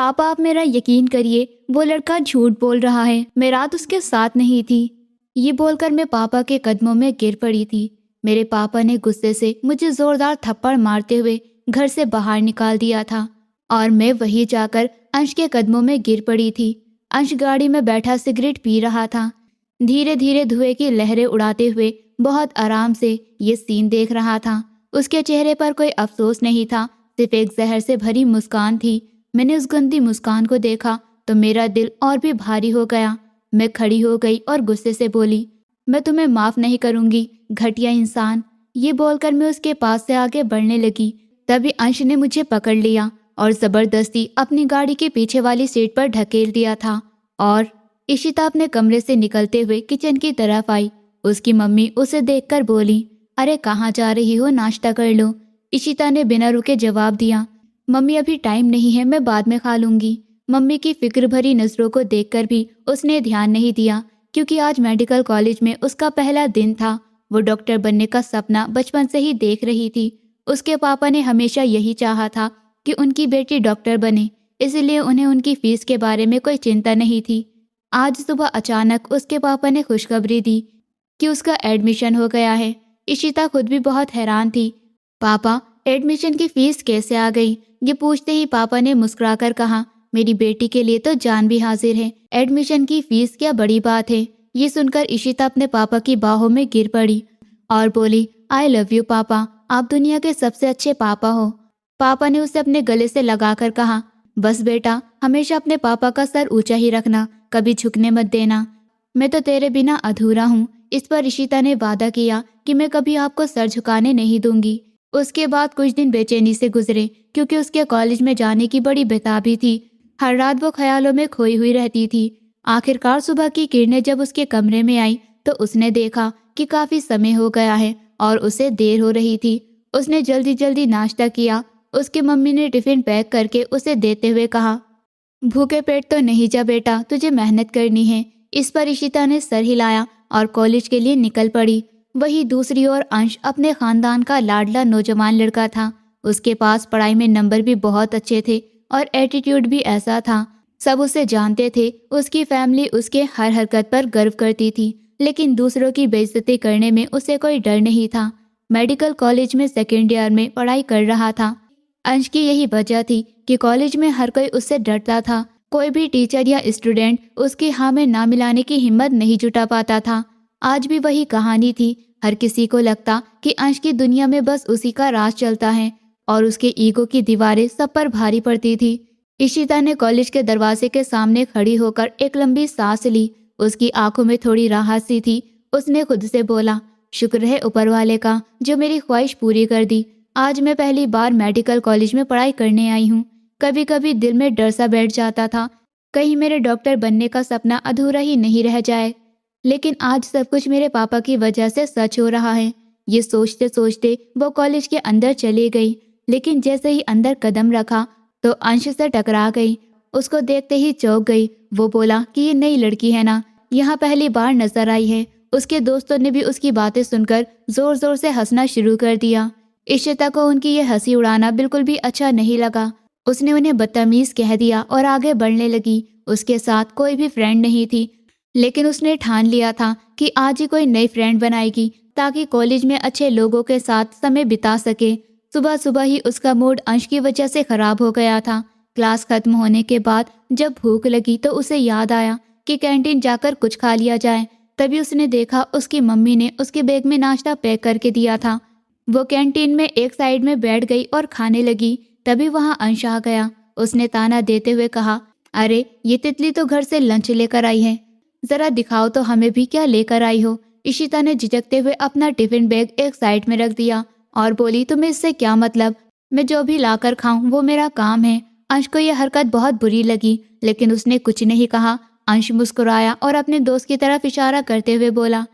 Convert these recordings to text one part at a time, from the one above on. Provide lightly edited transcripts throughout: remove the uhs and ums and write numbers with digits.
पापा आप मेरा यकीन करिए, वो लड़का झूठ बोल रहा है, मैं रात उसके साथ नहीं थी। ये बोलकर मैं पापा के कदमों में गिर पड़ी थी। मेरे पापा ने गुस्से से मुझे जोरदार थप्पड़ मारते हुए घर से बाहर निकाल दिया था और मैं वहीं जाकर अंश के कदमों में गिर पड़ी थी। अंश गाड़ी में बैठा सिगरेट पी रहा था, धीरे धीरे धुएं की लहरें उड़ाते हुए बहुत आराम से ये सीन देख रहा था। उसके चेहरे पर कोई अफसोस नहीं था, सिर्फ एक जहर से भरी मुस्कान थी। मैंने उस गंदी मुस्कान को देखा तो मेरा दिल और भी भारी हो गया। मैं खड़ी हो गई और गुस्से से बोली, मैं तुम्हें माफ नहीं करूंगी, घटिया इंसान। ये बोलकर मैं उसके पास से आगे बढ़ने लगी। तभी अंश ने मुझे पकड़ लिया और जबरदस्ती अपनी गाड़ी के पीछे वाली सीट पर ढकेल दिया था। और इशिता अपने कमरे से निकलते हुए किचन की तरफ आई। उसकी मम्मी उसे देखकर बोली, अरे कहाँ जा रही हो, नाश्ता कर लो। इशिता ने बिना रुके जवाब दिया, मम्मी अभी टाइम नहीं है, मैं बाद में खा लूंगी। मम्मी की फिक्र भरी नजरों को देखकर भी उसने ध्यान नहीं दिया, क्योंकि आज मेडिकल कॉलेज में उसका पहला दिन था। वो डॉक्टर बनने का सपना बचपन से ही देख रही थी। उसके पापा ने हमेशा यही चाहा था कि उनकी बेटी डॉक्टर बने, इसलिए उन्हें उनकी फीस के बारे में कोई चिंता नहीं थी। आज सुबह अचानक उसके पापा ने खुशखबरी दी कि उसका एडमिशन हो गया है। इशिता खुद भी बहुत हैरान थी। पापा, एडमिशन की फीस कैसे आ गई? ये पूछते ही पापा ने मुस्कुराकर कहा, मेरी बेटी के लिए तो जान भी हाजिर है, एडमिशन की फीस क्या बड़ी बात है। ये सुनकर इशिता अपने पापा की बाहों में गिर पड़ी और बोली, आई लव यू पापा, आप दुनिया के सबसे अच्छे पापा हो। पापा ने उसे अपने गले से लगाकर कहा, बस बेटा, हमेशा अपने पापा का सर ऊंचा ही रखना, कभी झुकने मत देना। मैं तो तेरे बिना अधूरा हूँ। इस पर इशिता ने वादा किया कि मैं कभी आपको सर झुकाने नहीं दूंगी। उसके बाद कुछ दिन बेचैनी से गुजरे, क्योंकि उसके कॉलेज में जाने की बड़ी बेताबी थी। हर रात वो ख्यालों में खोई हुई रहती थी। आखिरकार सुबह की किरणें जब उसके कमरे में आई तो उसने देखा कि काफी समय हो गया है और उसे देर हो रही थी। उसने जल्दी जल्दी नाश्ता किया। उसकी मम्मी ने टिफिन पैक करके उसे देते हुए कहा, भूखे पेट तो नहीं जा बेटा, तुझे मेहनत करनी है। इस पर इशिता ने सर हिलाया और कॉलेज के लिए निकल पड़ी। वहीं दूसरी ओर अंश अपने खानदान का लाडला नौजवान लड़का था। उसके पास पढ़ाई में नंबर भी बहुत अच्छे थे और एटीट्यूड भी ऐसा था। सब उसे जानते थे। उसकी फैमिली उसके हर हरकत पर गर्व करती थी, लेकिन दूसरों की बेइज्जती करने में उसे कोई डर नहीं था। मेडिकल कॉलेज में सेकेंड ईयर में पढ़ाई कर रहा था। अंश की यही वजह थी कि कॉलेज में हर कोई उससे डरता था। कोई भी टीचर या स्टूडेंट उसकी हाँ में ना मिलाने की हिम्मत नहीं जुटा पाता था। आज भी वही कहानी थी। हर किसी को लगता कि अंश की दुनिया में बस उसी का राज चलता है और उसके ईगो की दीवारें सब पर भारी पड़ती थी। इशिता ने कॉलेज के दरवाजे के सामने खड़ी होकर एक लंबी सांस ली। उसकी आंखों में थोड़ी राहत सी थी। उसने खुद से बोला, शुक्र है ऊपर वाले का जो मेरी ख्वाहिश पूरी कर दी। आज मैं पहली बार मेडिकल कॉलेज में पढ़ाई करने आई हूँ। कभी कभी दिल में डर सा बैठ जाता था, कहीं मेरे डॉक्टर बनने का सपना अधूरा ही नहीं रह जाए। लेकिन आज सब कुछ मेरे पापा की वजह से सच हो रहा है। ये सोचते सोचते वो कॉलेज के अंदर चली गई, लेकिन जैसे ही अंदर कदम रखा तो अंश से टकरा गई। उसको देखते ही चौंक गई। वो बोला कि ये नई लड़की है ना, यहाँ पहली बार नजर आई है। उसके दोस्तों ने भी उसकी बातें सुनकर जोर जोर से हंसना शुरू कर दिया। इशिता को उनकी ये हंसी उड़ाना बिल्कुल भी अच्छा नहीं लगा। उसने उन्हें बदतमीज कह दिया और आगे बढ़ने लगी। उसके साथ कोई भी फ्रेंड नहीं थी, लेकिन उसने ठान लिया था कि आज ही कोई नई फ्रेंड बनाएगी ताकि कॉलेज में अच्छे लोगों के साथ समय बिता सके। सुबह सुबह ही उसका मूड अंश की वजह से खराब हो गया था। क्लास खत्म होने के बाद जब भूख लगी तो उसे याद आया कि कैंटीन जाकर कुछ खा लिया जाए। तभी उसने देखा उसकी मम्मी ने उसके बैग में नाश्ता पैक करके दिया था। वो कैंटीन में एक साइड में बैठ गई और खाने लगी। तभी वहां अंश आ गया। उसने ताना देते हुए कहा, अरे ये तितली तो घर से लंच लेकर आई है, जरा दिखाओ तो हमें भी क्या लेकर आई हो। इशिता ने झिझकते हुए अपना टिफिन बैग एक साइड में रख दिया और बोली, तुम्हें इससे क्या मतलब, मैं जो भी लाकर खाऊं वो मेरा काम है। अंश को यह हरकत बहुत बुरी लगी, लेकिन उसने कुछ नहीं कहा। अंश मुस्कुराया और अपने दोस्त की तरफ इशारा करते हुए बोला,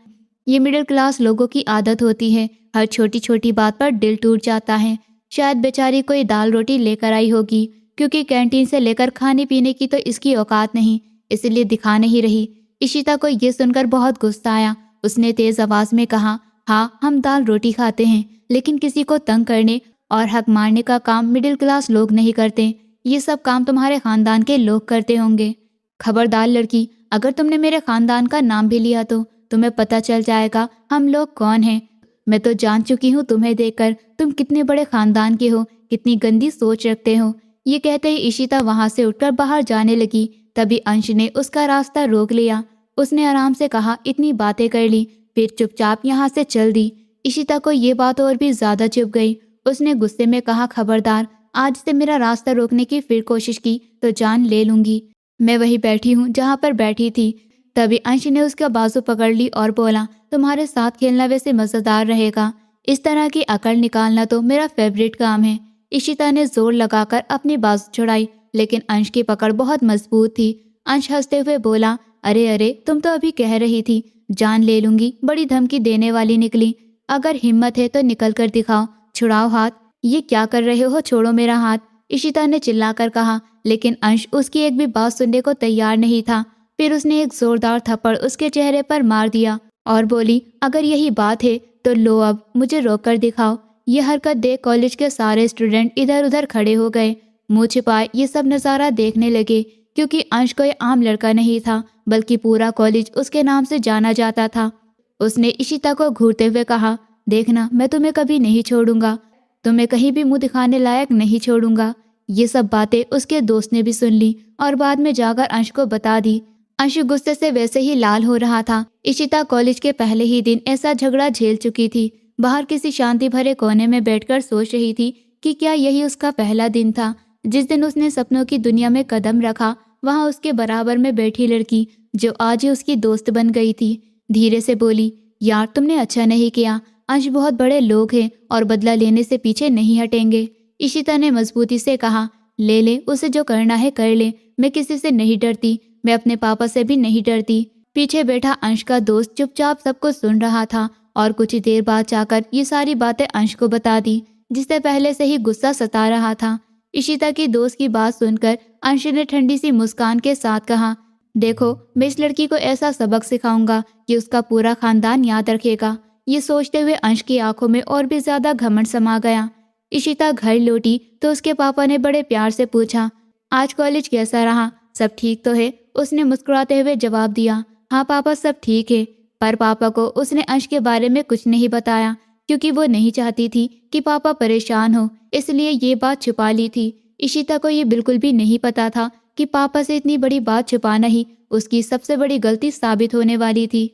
ये मिडिल क्लास लोगों की आदत होती है, हर छोटी छोटी बात पर दिल टूट जाता है। शायद बेचारी कोई दाल रोटी लेकर आई होगी, क्योंकि कैंटीन से लेकर खाने पीने की तो इसकी औकात नहीं, इसलिए दिखा नहीं रही। इशिता को ये सुनकर बहुत गुस्सा आया। उसने तेज आवाज में कहा, हाँ हम दाल रोटी खाते हैं, लेकिन किसी को तंग करने और हक मारने का काम मिडिल क्लास लोग नहीं करते। ये सब काम तुम्हारे खानदान के लोग करते होंगे। खबरदार लड़की, अगर तुमने मेरे खानदान का नाम भी लिया तो तुम्हें पता चल जाएगा हम लोग कौन हैं। मैं तो जान चुकी हूँ तुम्हें देखकर तुम कितने बड़े खानदान के हो, कितनी गंदी सोच रखते हो। ये कहते ही इशिता वहां से उठकर बाहर जाने लगी। तभी अंश ने उसका रास्ता रोक लिया। उसने आराम से कहा, इतनी बातें कर ली, फिर चुपचाप यहाँ से चल दी। इशिता को ये बात और भी ज्यादा चुभ गई। उसने गुस्से में कहा, खबरदार, आज से मेरा रास्ता रोकने की फिर कोशिश की तो जान ले लूंगी। मैं वही बैठी हूँ जहाँ पर बैठी थी। तभी अंश ने उसका बाजू पकड़ ली और बोला, तुम्हारे साथ खेलना वैसे मजेदार रहेगा, इस तरह की अकड़ निकालना तो मेरा फेवरेट काम है। इशिता ने जोर लगाकर अपनी बाजू छुड़ाई, लेकिन अंश की पकड़ बहुत मजबूत थी। अंश हंसते हुए बोला, अरे अरे, तुम तो अभी कह रही थी जान ले लूंगी, बड़ी धमकी देने वाली निकली। अगर हिम्मत है तो निकल कर दिखाओ, छुड़ाओ हाथ। ये क्या कर रहे हो, छोड़ो मेरा हाथ, इशिता ने चिल्लाकर कहा। लेकिन अंश उसकी एक भी बात सुनने को तैयार नहीं था। फिर उसने एक जोरदार थप्पड़ उसके चेहरे पर मार दिया और बोली, अगर यही बात है तो लो अब मुझे रोक कर दिखाओ। ये हरकत देख कॉलेज के सारे स्टूडेंट इधर उधर खड़े हो गए, मुंह छिपाए ये सब नज़ारा देखने लगे, क्योंकि अंश कोई आम लड़का नहीं था, बल्कि पूरा कॉलेज उसके नाम से जाना जाता था। उसने इशिता को घूरते हुए कहा, देखना, मैं तुम्हें कभी नहीं छोड़ूंगा, तुम्हें कहीं भी मुंह दिखाने लायक नहीं छोड़ूंगा। ये सब बातें उसके दोस्त ने भी सुन ली और बाद में जाकर अंश को बता दी। अंश गुस्से से वैसे ही लाल हो रहा था। इशिता कॉलेज के पहले ही दिन ऐसा झगड़ा झेल चुकी थी। बाहर किसी शांति भरे कोने में बैठकर सोच रही थी कि क्या यही उसका पहला दिन था। जिस दिन उसने सपनों की दुनिया में कदम रखा, वहां उसके बराबर में बैठी लड़की जो आज ही उसकी दोस्त बन गई थी, धीरे से बोली, यार तुमने अच्छा नहीं किया, अंश बहुत बड़े लोग हैं और बदला लेने से पीछे नहीं हटेंगे। इशिता ने मजबूती से कहा, ले ले, उसे जो करना है कर ले, मैं किसी से नहीं डरती, मैं अपने पापा से भी नहीं डरती। पीछे बैठा अंश का दोस्त चुपचाप सब कुछ सुन रहा था और कुछ ही देर बाद जाकर ये सारी बातें अंश को बता दी, जिससे पहले से ही गुस्सा सता रहा था। इशिता की दोस्त की बात सुनकर अंश ने ठंडी सी मुस्कान के साथ कहा, देखो, मैं इस लड़की को ऐसा सबक सिखाऊंगा कि उसका पूरा खानदान याद रखेगा। ये सोचते हुए अंश की आंखों में और भी ज्यादा घमंड समा गया। इशिता घर लौटी तो उसके पापा ने बड़े प्यार से पूछा, आज कॉलेज कैसा रहा, सब ठीक तो है? उसने मुस्कुराते हुए जवाब दिया, हाँ पापा, सब ठीक है। पर पापा को उसने अंश के बारे में कुछ नहीं बताया, क्योंकि वो नहीं चाहती थी कि पापा परेशान हो, इसलिए ये बात छुपा ली थी। इशिता को ये बिल्कुल भी नहीं पता था कि पापा से इतनी बड़ी बात छुपाना ही उसकी सबसे बड़ी गलती साबित होने वाली थी।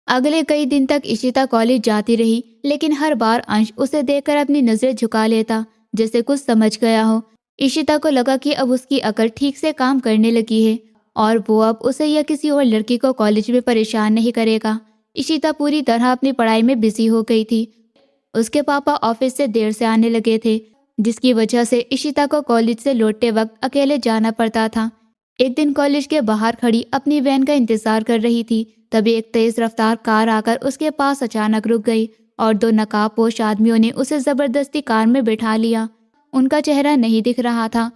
अगले कई दिन तक इशिता कॉलेज जाती रही, लेकिन हर बार अंश उसे देखकर अपनी नजरें झुका लेता, जैसे कुछ समझ गया हो। इशिता को लगा कि अब उसकी अकल ठीक से काम करने लगी है और वो अब उसे या किसी और लड़की को कॉलेज में परेशान नहीं करेगा। इशिता पूरी तरह अपनी पढ़ाई में बिजी हो गई थी। उसके पापा ऑफिस से देर से आने लगे थे, जिसकी वजह से इशिता को कॉलेज से लौटते वक्त अकेले जाना पड़ता था। एक दिन कॉलेज के बाहर खड़ी अपनी वैन का इंतजार कर रही थी, तभी एक तेज रफ्तार कार आकर उसके पास अचानक रुक गई और दो नकाबपोश आदमियों ने उसे जबरदस्ती कार में बैठा लिया। उनका चेहरा नहीं दिख रहा था।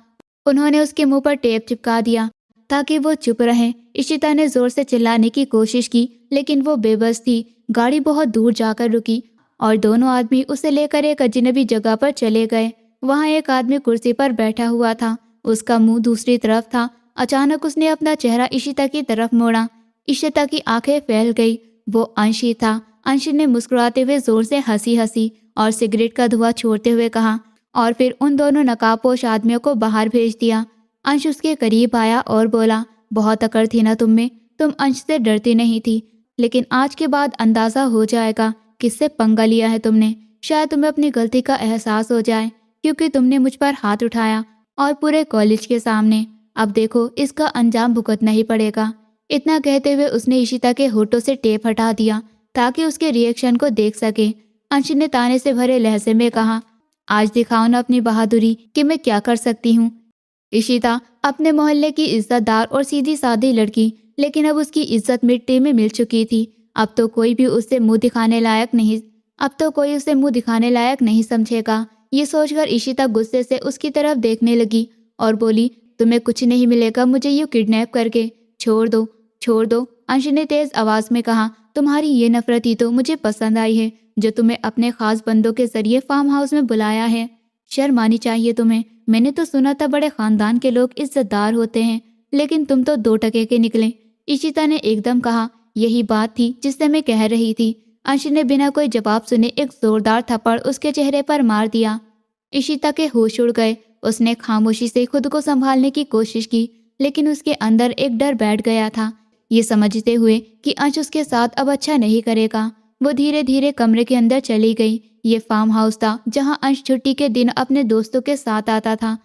उन्होंने उसके मुंह पर टेप चिपका दिया ताकि वो चुप रहे। इशिता ने जोर से चिल्लाने की कोशिश की, लेकिन वो बेबस थी। गाड़ी बहुत दूर जाकर रुकी और दोनों आदमी उसे लेकर एक अजनबी जगह पर चले गए। वहाँ एक आदमी कुर्सी पर बैठा हुआ था, उसका मुंह दूसरी तरफ था। अचानक उसने अपना चेहरा इशिता की तरफ मोड़ा। इशिता की आंखें फैल गई। वो अंश ही था। अंश ने मुस्कुराते हुए जोर से हंसी और सिगरेट का धुआं छोड़ते हुए कहा, और फिर उन दोनों नकाबपोश आदमियों को बाहर भेज दिया। अंश उसके करीब आया और बोला, बहुत अकड़ थी ना तुम में, तुम अंश से डरती नहीं थी, लेकिन आज के बाद अंदाजा हो जाएगा किससे पंगा लिया है तुमने। शायद तुम्हें अपनी गलती का एहसास हो जाए, क्योंकि तुमने मुझ पर हाथ उठाया और पूरे कॉलेज के सामने। अब देखो, इसका अंजाम भुगतना ही पड़ेगा। इतना कहते हुए उसने इशिता के होठों से टेप हटा दिया ताकि उसके रिएक्शन को देख सके। अंश ने ताने से भरे लहजे में कहा, आज दिखाओ ना अपनी बहादुरी कि मैं क्या कर सकती हूँ। इशिता अपने मोहल्ले की इज्जतदार और सीधी सादी लड़की, लेकिन अब उसकी इज्जत मिट्टी में मिल चुकी थी। अब तो कोई उसे मुंह दिखाने लायक नहीं समझेगा। ये सोचकर इशिता गुस्से से उसकी तरफ देखने लगी और बोली, तुम्हें कुछ नहीं मिलेगा मुझे यूँ किडनैप करके, छोड़ दो। अंश ने तेज आवाज में कहा, तुम्हारी ये नफरत ही तो मुझे पसंद आई है, जो तुम्हें अपने खास बंदों के जरिए फार्म हाउस में बुलाया है। शर्म आनी चाहिए तुम्हें। मैंने तो सुना था बड़े खानदान के लोग इज्जतदार होते हैं, लेकिन तुम तो 2 टके के निकले। इशिता ने एकदम कहा। यही बात थी जिससे मैं कह रही थी। अंश ने बिना कोई जवाब सुने एक जोरदार थप्पड़ उसके चेहरे पर मार दिया। इशिता के होश उड़ गए। उसने खामोशी से खुद को संभालने की कोशिश की, लेकिन उसके अंदर एक डर बैठ गया था। ये समझते हुए कि अंश उसके साथ अब अच्छा नहीं करेगा, वो धीरे धीरे कमरे के अंदर चली गई। ये फार्म हाउस था जहां अंश छुट्टी के दिन अपने दोस्तों के साथ आता था,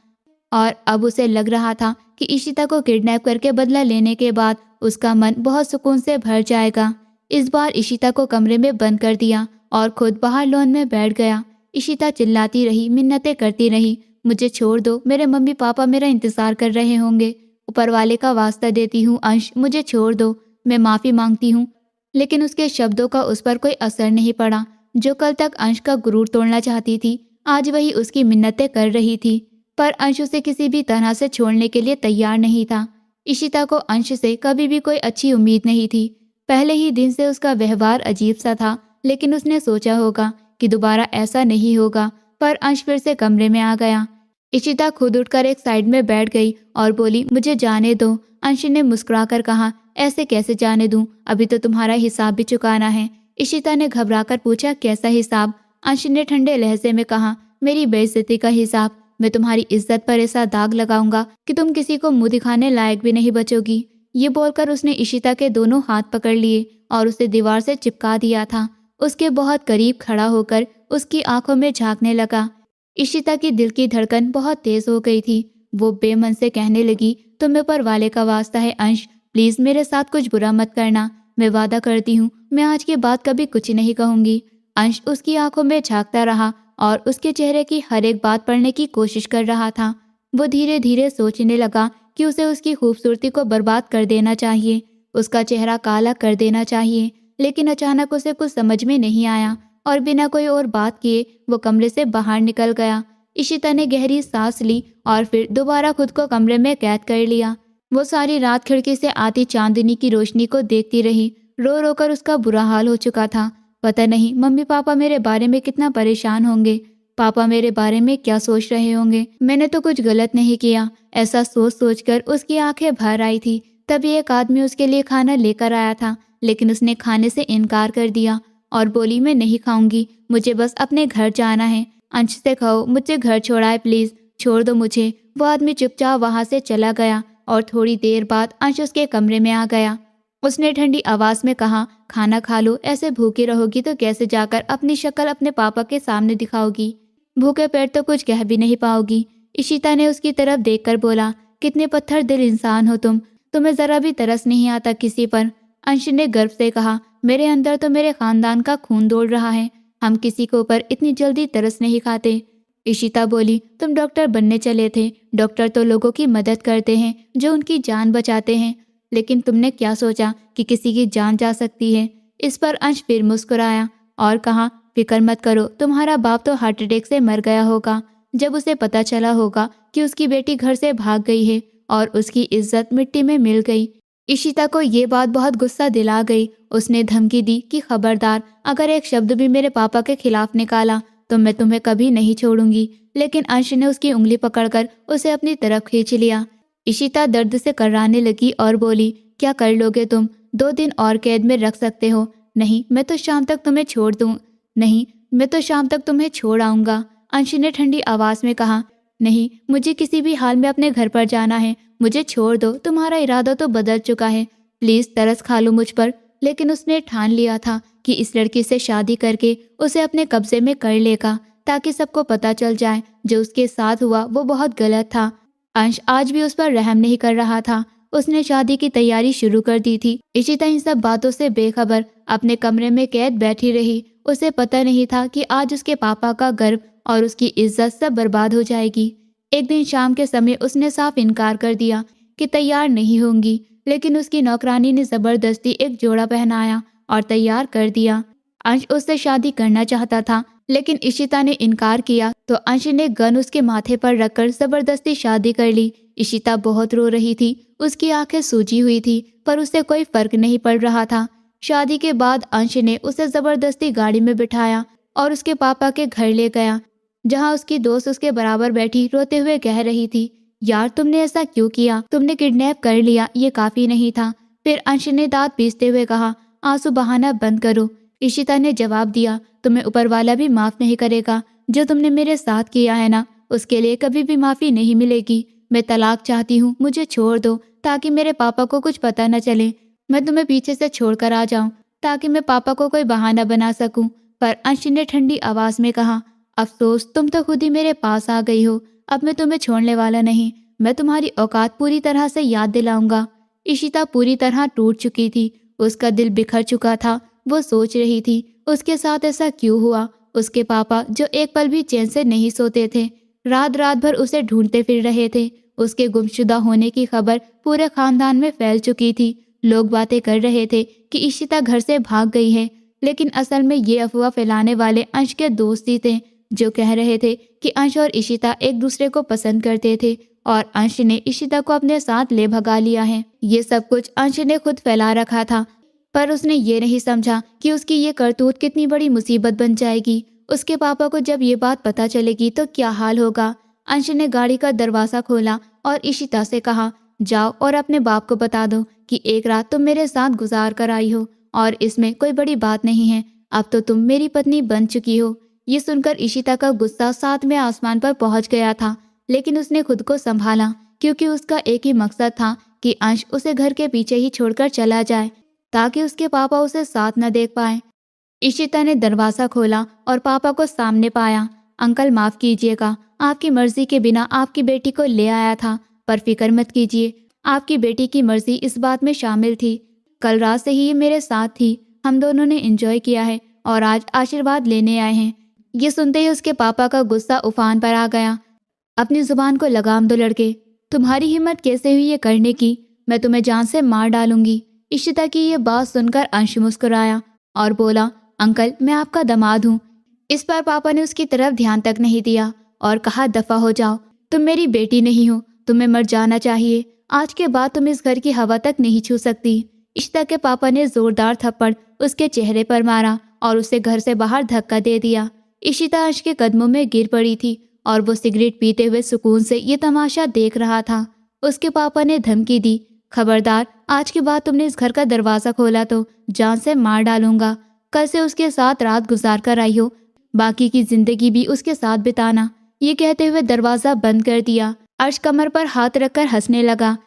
और अब उसे लग रहा था कि इशिता को किडनैप करके बदला लेने के बाद उसका मन बहुत सुकून से भर जाएगा। इस बार इशिता को कमरे में बंद कर दिया और खुद बाहर लॉन में बैठ गया। इशिता चिल्लाती रही, मिन्नतें करती रही, मुझे छोड़ दो, मेरे मम्मी पापा मेरा इंतजार कर रहे होंगे, ऊपर वाले का वास्ता देती हूँ अंश, मुझे छोड़ दो, मैं माफ़ी मांगती हूँ। लेकिन उसके शब्दों का उस पर कोई असर नहीं पड़ा। जो कल तक अंश का गुरूर तोड़ना चाहती थी, आज वही उसकी मिन्नतें कर रही थी, पर अंश उसे किसी भी तरह से छोड़ने के लिए तैयार नहीं था। इशिता को अंश से कभी भी कोई अच्छी उम्मीद नहीं थी। पहले ही दिन से उसका व्यवहार अजीब सा था, लेकिन उसने सोचा होगा कि दोबारा ऐसा नहीं होगा, पर अंश फिर से कमरे में आ गया। इशिता खुद उठकर एक साइड में बैठ गई और बोली, मुझे जाने दो। अंश ने मुस्कुराकर कहा, ऐसे कैसे जाने दूं, अभी तो तुम्हारा हिसाब भी चुकाना है। इशिता ने घबराकर पूछा, कैसा हिसाब? अंश ने ठंडे लहजे में कहा, मेरी बेइज्जती का हिसाब। मैं तुम्हारी इज्जत पर ऐसा दाग लगाऊंगा कि तुम किसी को मुंह दिखाने लायक भी नहीं बचोगी। ये बोलकर उसने इशिता के दोनों हाथ पकड़ लिए और उसे दीवार से चिपका दिया था। उसके बहुत करीब खड़ा होकर उसकी आंखों में झांकने लगा। इशिता की दिल की धड़कन बहुत तेज हो गई थी। वो बेमन से कहने लगी, तुम्हें ऊपर वाले का वास्ता है अंश, प्लीज मेरे साथ कुछ बुरा मत करना। मैं वादा करती हूँ मैं आज के बाद कभी कुछ नहीं कहूंगी। अंश उसकी आंखों में झांकता रहा और उसके चेहरे की हर एक बात पढ़ने की कोशिश कर रहा था। वो धीरे धीरे सोचने लगा कि उसे उसकी खूबसूरती को बर्बाद कर देना चाहिए, उसका चेहरा काला कर देना चाहिए। लेकिन अचानक उसे कुछ समझ में नहीं आया और बिना कोई और बात किए वो कमरे से बाहर निकल गया। इशिता ने गहरी सांस ली और फिर दोबारा खुद को कमरे में कैद कर लिया। वो सारी रात खिड़की से आती चांदनी की रोशनी को देखती रही। रो रो कर उसका बुरा हाल हो चुका था। पता नहीं मम्मी पापा मेरे बारे में कितना परेशान होंगे, पापा मेरे बारे में क्या सोच रहे होंगे, मैंने तो कुछ गलत नहीं किया। ऐसा सोच सोचकर उसकी आंखें भर आई थी। तभी एक आदमी उसके लिए खाना लेकर आया था, लेकिन उसने खाने से इनकार कर दिया और बोली, मैं नहीं खाऊंगी, मुझे बस अपने घर जाना है। अंश से कहो मुझे घर छोड़ाए प्लीज, छोड़ दो मुझे। वो आदमी चुपचाप वहां से चला गया और थोड़ी देर बाद अंश उसके कमरे में आ गया। उसने ठंडी आवाज में कहा, खाना खा लो, ऐसे भूखी रहोगी तो कैसे जाकर अपनी शक्ल अपने पापा के सामने दिखाओगी, भूखे पेट तो कुछ कह भी नहीं पाओगी। इशिता ने उसकी तरफ देखकर बोला, कितने पत्थर दिल इंसान हो तुम, तुम्हें जरा भी तरस नहीं आता किसी पर। अंश ने गर्व से कहा, मेरे अंदर तो मेरे खानदान का खून दौड़ रहा है, हम किसी के ऊपर इतनी जल्दी तरस नहीं खाते। इशिता बोली, तुम डॉक्टर बनने चले थे, डॉक्टर तो लोगों की मदद करते हैं, जो उनकी जान बचाते हैं, लेकिन तुमने क्या सोचा कि किसी की जान जा सकती है। इस पर अंश फिर मुस्कुराया और कहा, फिक्र मत करो, तुम्हारा बाप तो हार्ट अटैक से मर गया होगा जब उसे पता चला होगा कि उसकी बेटी घर से भाग गई है और उसकी इज्जत मिट्टी में मिल गई। इशिता को ये बात बहुत गुस्सा दिला गई। उसने धमकी दी कि खबरदार, अगर एक शब्द भी मेरे पापा के खिलाफ निकाला तो मैं तुम्हें कभी नहीं छोड़ूंगी। लेकिन अंश ने उसकी उंगली पकड़कर उसे अपनी तरफ खींच लिया। इशिता दर्द से कर्राने लगी और बोली, क्या कर लोगे तुम? 2 दिन और कैद में रख सकते हो। नहीं, मैं तो शाम तक तुम्हें छोड़ दूं। नहीं, मैं तो शाम तक तुम्हें छोड़ आऊंगा। अंश ने ठंडी आवाज में कहा, नहीं, मुझे किसी भी हाल में अपने घर पर जाना है, मुझे छोड़ दो, तुम्हारा इरादा तो बदल चुका है, प्लीज तरस खा लो मुझ पर। लेकिन उसने ठान लिया था कि इस लड़की से शादी करके उसे अपने कब्जे में कर लेगा, ताकि सबको पता चल जाए जो उसके साथ हुआ वो बहुत गलत था। अंश आज भी उस पर रहम नहीं कर रहा था। उसने शादी की तैयारी शुरू कर दी थी। इशिता इन सब बातों से बेखबर अपने कमरे में कैद बैठी रही। उसे पता नहीं था कि आज उसके पापा का गर्व और उसकी इज्जत सब बर्बाद हो जाएगी। एक दिन शाम के समय उसने साफ इनकार कर दिया कि तैयार नहीं होंगी, लेकिन उसकी नौकरानी ने जबरदस्ती एक जोड़ा पहनाया और तैयार कर दिया। अंश उससे शादी करना चाहता था, लेकिन इशिता ने इनकार किया तो अंश ने गन उसके माथे पर रखकर जबरदस्ती शादी कर ली। इशिता बहुत रो रही थी, उसकी आंखें सूजी हुई थी, पर उसे कोई फर्क नहीं पड़ रहा था। शादी के बाद अंश ने उसे जबरदस्ती गाड़ी में बिठाया और उसके पापा के घर ले गया। जहाँ उसकी दोस्त उसके बराबर बैठी रोते हुए कह रही थी, यार तुमने ऐसा क्यों किया, तुमने किडनैप कर लिया, ये काफी नहीं था। फिर अंश ने दांत पीसते हुए कहा, आंसू बहाना बंद करो। इशिता ने जवाब दिया, तुम्हें ऊपर वाला भी माफ नहीं करेगा। जो तुमने मेरे साथ किया है ना, उसके लिए कभी भी माफी नहीं मिलेगी। मैं तलाक चाहती हूँ, मुझे छोड़ दो ताकि मेरे पापा को कुछ पता न चले। मैं तुम्हें पीछे से छोड़कर आ जाऊं ताकि मैं पापा को कोई बहाना बना सकूं। पर अंश ने ठंडी आवाज में कहा, अफसोस तुम तो खुद ही मेरे पास आ गई हो। अब मैं तुम्हें छोड़ने वाला नहीं। मैं तुम्हारी औकात पूरी तरह से याद दिलाऊंगा। इशिता पूरी तरह टूट चुकी थी। उसका दिल बिखर चुका था। वो सोच रही थी उसके साथ ऐसा क्यों हुआ। उसके पापा जो एक पल भी चैन से नहीं सोते थे, रात रात भर उसे ढूंढते फिर रहे थे। उसके गुमशुदा होने की खबर पूरे खानदान में फैल चुकी थी। लोग बातें कर रहे थे कि इशिता घर से भाग गई है, लेकिन असल में ये अफवाह फैलाने वाले अंश के दोस्त ही थे, जो कह रहे थे कि अंश और इशिता एक दूसरे को पसंद करते थे और अंश ने इशिता को अपने साथ ले भगा लिया है। ये सब कुछ अंश ने खुद फैला रखा था, पर उसने ये नहीं समझा कि उसकी ये करतूत कितनी बड़ी मुसीबत बन जाएगी। उसके पापा को जब ये बात पता चलेगी तो क्या हाल होगा। अंश ने गाड़ी का दरवाजा खोला और इशिता से कहा, जाओ और अपने बाप को बता दो कि एक रात तुम मेरे साथ गुजार कर आई हो और इसमें कोई बड़ी बात नहीं है। अब तो तुम मेरी पत्नी बन चुकी हो। ये सुनकर इशिता का गुस्सा सातवें आसमान पर पहुंच गया था, लेकिन उसने खुद को संभाला क्योंकि उसका एक ही मकसद था कि अंश उसे घर के पीछे ही छोड़कर चला जाए ताकि उसके पापा उसे साथ न देख पाए। इशिता ने दरवाजा खोला और पापा को सामने पाया। अंकल माफ कीजिएगा, आपकी मर्जी के बिना आपकी बेटी को ले आया था, पर फिक्र मत कीजिए, आपकी बेटी की मर्जी इस बात में शामिल थी। कल रात से ही ये मेरे साथ थी। हम दोनों ने एंजॉय किया है और आज आशीर्वाद लेने आए हैं। ये सुनते ही उसके पापा का गुस्सा उफान पर आ गया। अपनी जुबान को लगाम दो लड़के, तुम्हारी हिम्मत कैसे हुई ये करने की? मैं तुम्हें जान से मार डालूंगी। इशिता की ये बात सुनकर अंश मुस्कुराया और बोला, अंकल मैं आपका दामाद हूँ। इस पर पापा ने उसकी तरफ ध्यान तक नहीं दिया और कहा, दफा हो जाओ, तुम मेरी बेटी नहीं हो, तुम्हें मर जाना चाहिए। आज के बाद तुम इस घर की हवा तक नहीं छू सकती। इशिता के पापा ने जोरदार थप्पड़ उसके चेहरे पर मारा और उसे घर से बाहर धक्का दे दिया। इशिता अंश के कदमों में गिर पड़ी थी और वो सिगरेट पीते हुए सुकून से ये तमाशा देख रहा था। उसके पापा ने धमकी दी, खबरदार, आज के बाद तुमने इस घर का दरवाजा खोला तो जान से मार डालूंगा। कल से उसके साथ रात गुजार कर आई हो, बाकी की जिंदगी भी उसके साथ बिताना। ये कहते हुए दरवाजा बंद कर दिया। अर्श कमर पर हाथ रखकर हंसने लगा।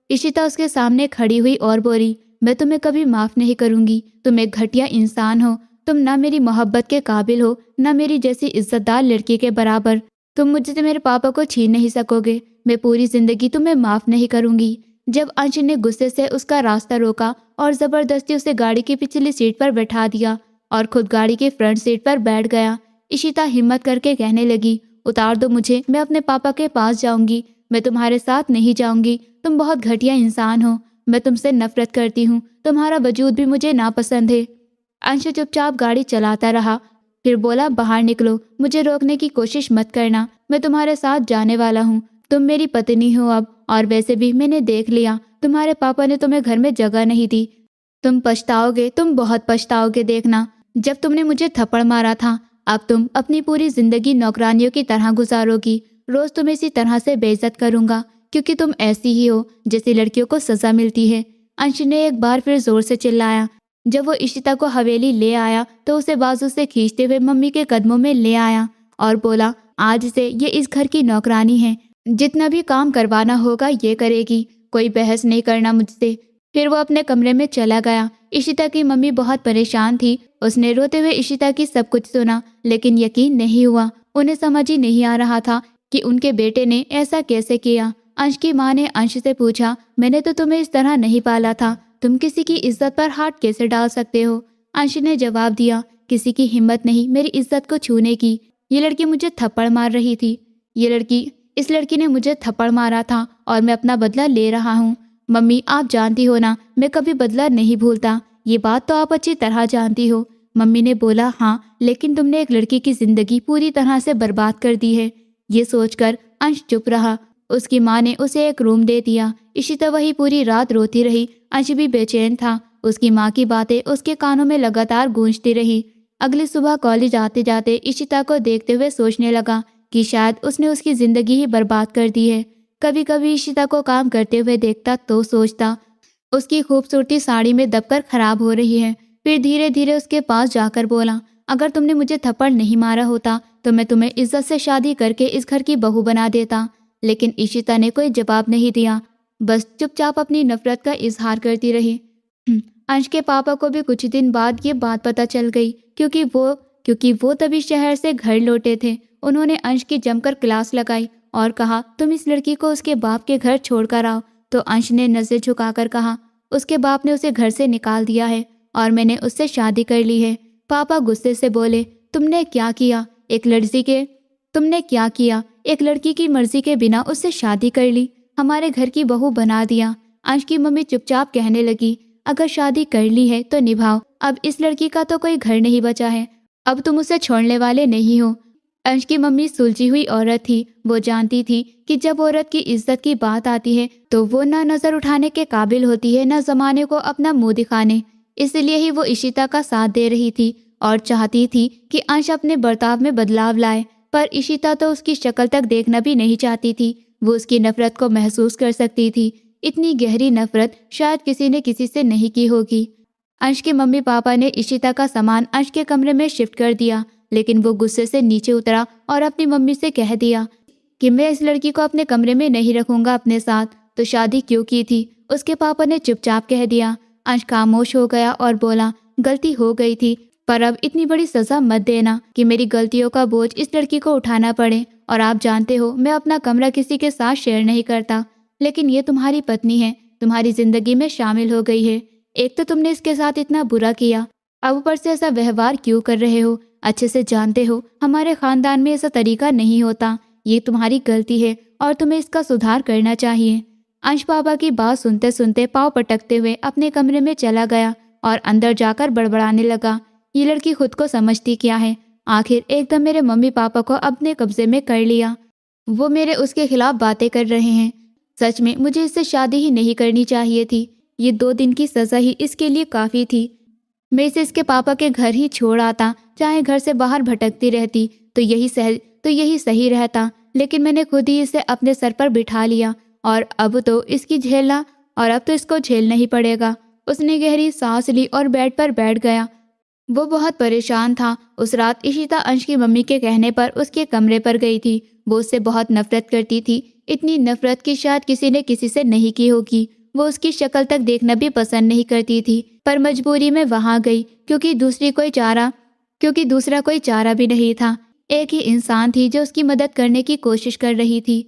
इशिता उसके सामने खड़ी हुई और बोली, मैं तुम्हें कभी माफ नहीं करूंगी। तुम एक घटिया इंसान हो। तुम ना मेरी मोहब्बत के काबिल हो, ना मेरी जैसी इज्जतदार लड़की के बराबर। तुम मुझसे मेरे पापा को छीन नहीं सकोगे। मैं पूरी जिंदगी तुम्हें माफ नहीं करूंगी। जब अंश ने गुस्से से उसका रास्ता रोका और जबरदस्ती उसे गाड़ी की पिछली सीट पर बैठा दिया और खुद गाड़ी की फ्रंट सीट पर बैठ गया, इशिता हिम्मत करके कहने लगी, उतार दो मुझे, मैं अपने पापा के पास जाऊंगी। मैं तुम्हारे साथ नहीं जाऊंगी। तुम बहुत घटिया इंसान हो। मैं तुमसे नफरत करती हूँ। तुम्हारा वजूद भी मुझे नापसंद है। अंश चुपचाप गाड़ी चलाता रहा, फिर बोला, बाहर निकलो, मुझे रोकने की कोशिश मत करना। मैं तुम्हारे साथ जाने वाला हूँ। तुम मेरी पत्नी हो अब, और वैसे भी मैंने देख लिया, तुम्हारे पापा ने तुम्हें घर में जगह नहीं दी। तुम पछताओगे, तुम बहुत पछताओगे। देखना, जब तुमने मुझे थप्पड़ मारा था, अब तुम अपनी पूरी जिंदगी नौकरानियों की तरह गुजारोगी। रोज तुम्हें इसी तरह से बेइज्जत करूंगा क्योंकि तुम ऐसी ही हो जैसी लड़कियों को सजा मिलती है। अंश ने एक बार फिर जोर से चिल्लाया। जब वो इशिता को हवेली ले आया तो उसे बाजू से खींचते हुए मम्मी के कदमों में ले आया और बोला, आज से ये इस घर की नौकरानी है। जितना भी काम करवाना होगा ये करेगी। कोई बहस नहीं करना मुझसे। फिर वो अपने कमरे में चला गया। इशिता की मम्मी बहुत परेशान थी। उसने रोते हुए इशिता की सब कुछ सुना, लेकिन यकीन नहीं हुआ। उन्हें समझ ही नहीं आ रहा था कि उनके बेटे ने ऐसा कैसे किया। अंश की माँ ने अंश से पूछा, मैंने तो तुम्हें इस तरह नहीं पाला था। तुम किसी की इज्जत पर हाथ कैसे डाल सकते हो? अंश ने जवाब दिया, किसी की हिम्मत नहीं मेरी इज्जत को छूने की। ये लड़की मुझे थप्पड़ मार रही थी। इस लड़की ने मुझे थप्पड़ मारा था और मैं अपना बदला ले रहा हूँ। मम्मी, आप जानती हो ना, मैं कभी बदला नहीं भूलता। ये बात तो आप अच्छी तरह जानती हो। मम्मी ने बोला, हाँ, लेकिन तुमने एक लड़की की जिंदगी पूरी तरह से बर्बाद कर दी है। ये सोचकर अंश चुप रहा। उसकी माँ ने उसे एक रूम दे दिया। इशिता वही पूरी रात रोती रही। अंश भी बेचैन था। उसकी माँ की बातें उसके कानों में लगातार गूंजती रही। अगली सुबह कॉलेज आते जाते इशिता को देखते हुए सोचने लगा कि शायद उसने उसकी ज़िंदगी ही बर्बाद कर दी है। कभी कभी इशिता को काम करते हुए देखता तो सोचता उसकी खूबसूरती साड़ी में दबकर खराब हो रही है। फिर धीरे धीरे उसके पास जाकर बोला, अगर तुमने मुझे थप्पड़ नहीं मारा होता तो मैं तुम्हें इज्जत से शादी करके इस घर की बहू बना देता। लेकिन इशिता ने कोई जवाब नहीं दिया, बस चुपचाप अपनी नफरत का इजहार करती रही। अंश के पापा को भी कुछ दिन बाद ये बात पता चल गई, क्योंकि वो तभी शहर से घर लौटे थे। उन्होंने अंश की जमकर क्लास लगाई और कहा, तुम इस लड़की को उसके बाप के घर छोड़कर आओ। तो अंश ने नजर झुकाकर कहा, उसके बाप ने उसे घर से निकाल दिया है और मैंने उससे शादी कर ली है। पापा गुस्से से बोले, तुमने क्या किया? एक लड़की की मर्जी के बिना उससे शादी कर ली, हमारे घर की बहू बना दिया। अंश की मम्मी चुपचाप कहने लगी, अगर शादी कर ली है तो निभाओ, अब इस लड़की का तो कोई घर नहीं बचा है, अब तुम उसे छोड़ने वाले नहीं हो। अंश की मम्मी सुलझी हुई औरत थी। वो जानती थी कि जब औरत की इज्जत की बात आती है तो वो ना नजर उठाने के काबिल होती है, ना जमाने को अपना मुंह दिखाने। इसलिए ही वो इशिता का साथ दे रही थी और चाहती थी कि अंश अपने बर्ताव में बदलाव लाए। पर इशिता तो उसकी शक्ल तक देखना भी नहीं चाहती थी। वो उसकी नफरत को महसूस कर सकती थी। इतनी गहरी नफरत शायद किसी ने किसी से नहीं की होगी। अंश के मम्मी पापा ने इशिता का सामान अंश के कमरे में शिफ्ट कर दिया, लेकिन वो गुस्से से नीचे उतरा और अपनी मम्मी से कह दिया कि मैं इस लड़की को अपने कमरे में नहीं रखूंगा अपने साथ, तो शादी क्यों की थी? उसके पापा ने चुपचाप कह दिया। अंश खामोश हो गया और बोला, गलती हो गई थी, पर अब इतनी बड़ी सजा मत देना कि मेरी गलतियों का बोझ इस लड़की को उठाना पड़े। और आप जानते हो मैं अपना कमरा किसी के साथ शेयर नहीं करता, लेकिन ये तुम्हारी पत्नी है, तुम्हारी जिंदगी में शामिल हो गई है। एक तो तुमने इसके साथ इतना बुरा किया, अब ऊपर से ऐसा व्यवहार क्यों कर रहे हो? अच्छे से जानते हो हमारे खानदान में ऐसा तरीका नहीं होता। ये तुम्हारी गलती है और तुम्हें इसका सुधार करना चाहिए। अंश पापा की बात सुनते सुनते पाँव पटकते हुए अपने कमरे में चला गया और अंदर जाकर बड़बड़ाने लगा, ये लड़की खुद को समझती क्या है? आखिर एकदम मेरे मम्मी पापा को अपने कब्जे में कर लिया। वो मेरे उसके खिलाफ बातें कर रहे हैं। सच में मुझे इससे शादी ही नहीं करनी चाहिए थी। ये 2 दिन की सजा ही इसके लिए काफ़ी थी। मैं इसे इसके पापा के घर ही छोड़ आता, चाहे घर से बाहर भटकती रहती तो यही सही रहता। लेकिन मैंने खुद ही इसे अपने सर पर बिठा लिया और अब तो इसको झेलना ही पड़ेगा। उसने गहरी सांस ली और बेड पर बैठ गया। वो बहुत परेशान था। उस रात इशिता अंश की मम्मी के कहने पर उसके कमरे पर गई थी। वो उससे बहुत नफरत करती थी, इतनी नफरत कि शायद किसी ने किसी से नहीं की होगी। वो उसकी शक्ल तक देखना भी पसंद नहीं करती थी, पर मजबूरी में वहां गई क्योंकि दूसरा कोई चारा भी नहीं था। एक ही इंसान थी जो उसकी मदद करने की कोशिश कर रही थी।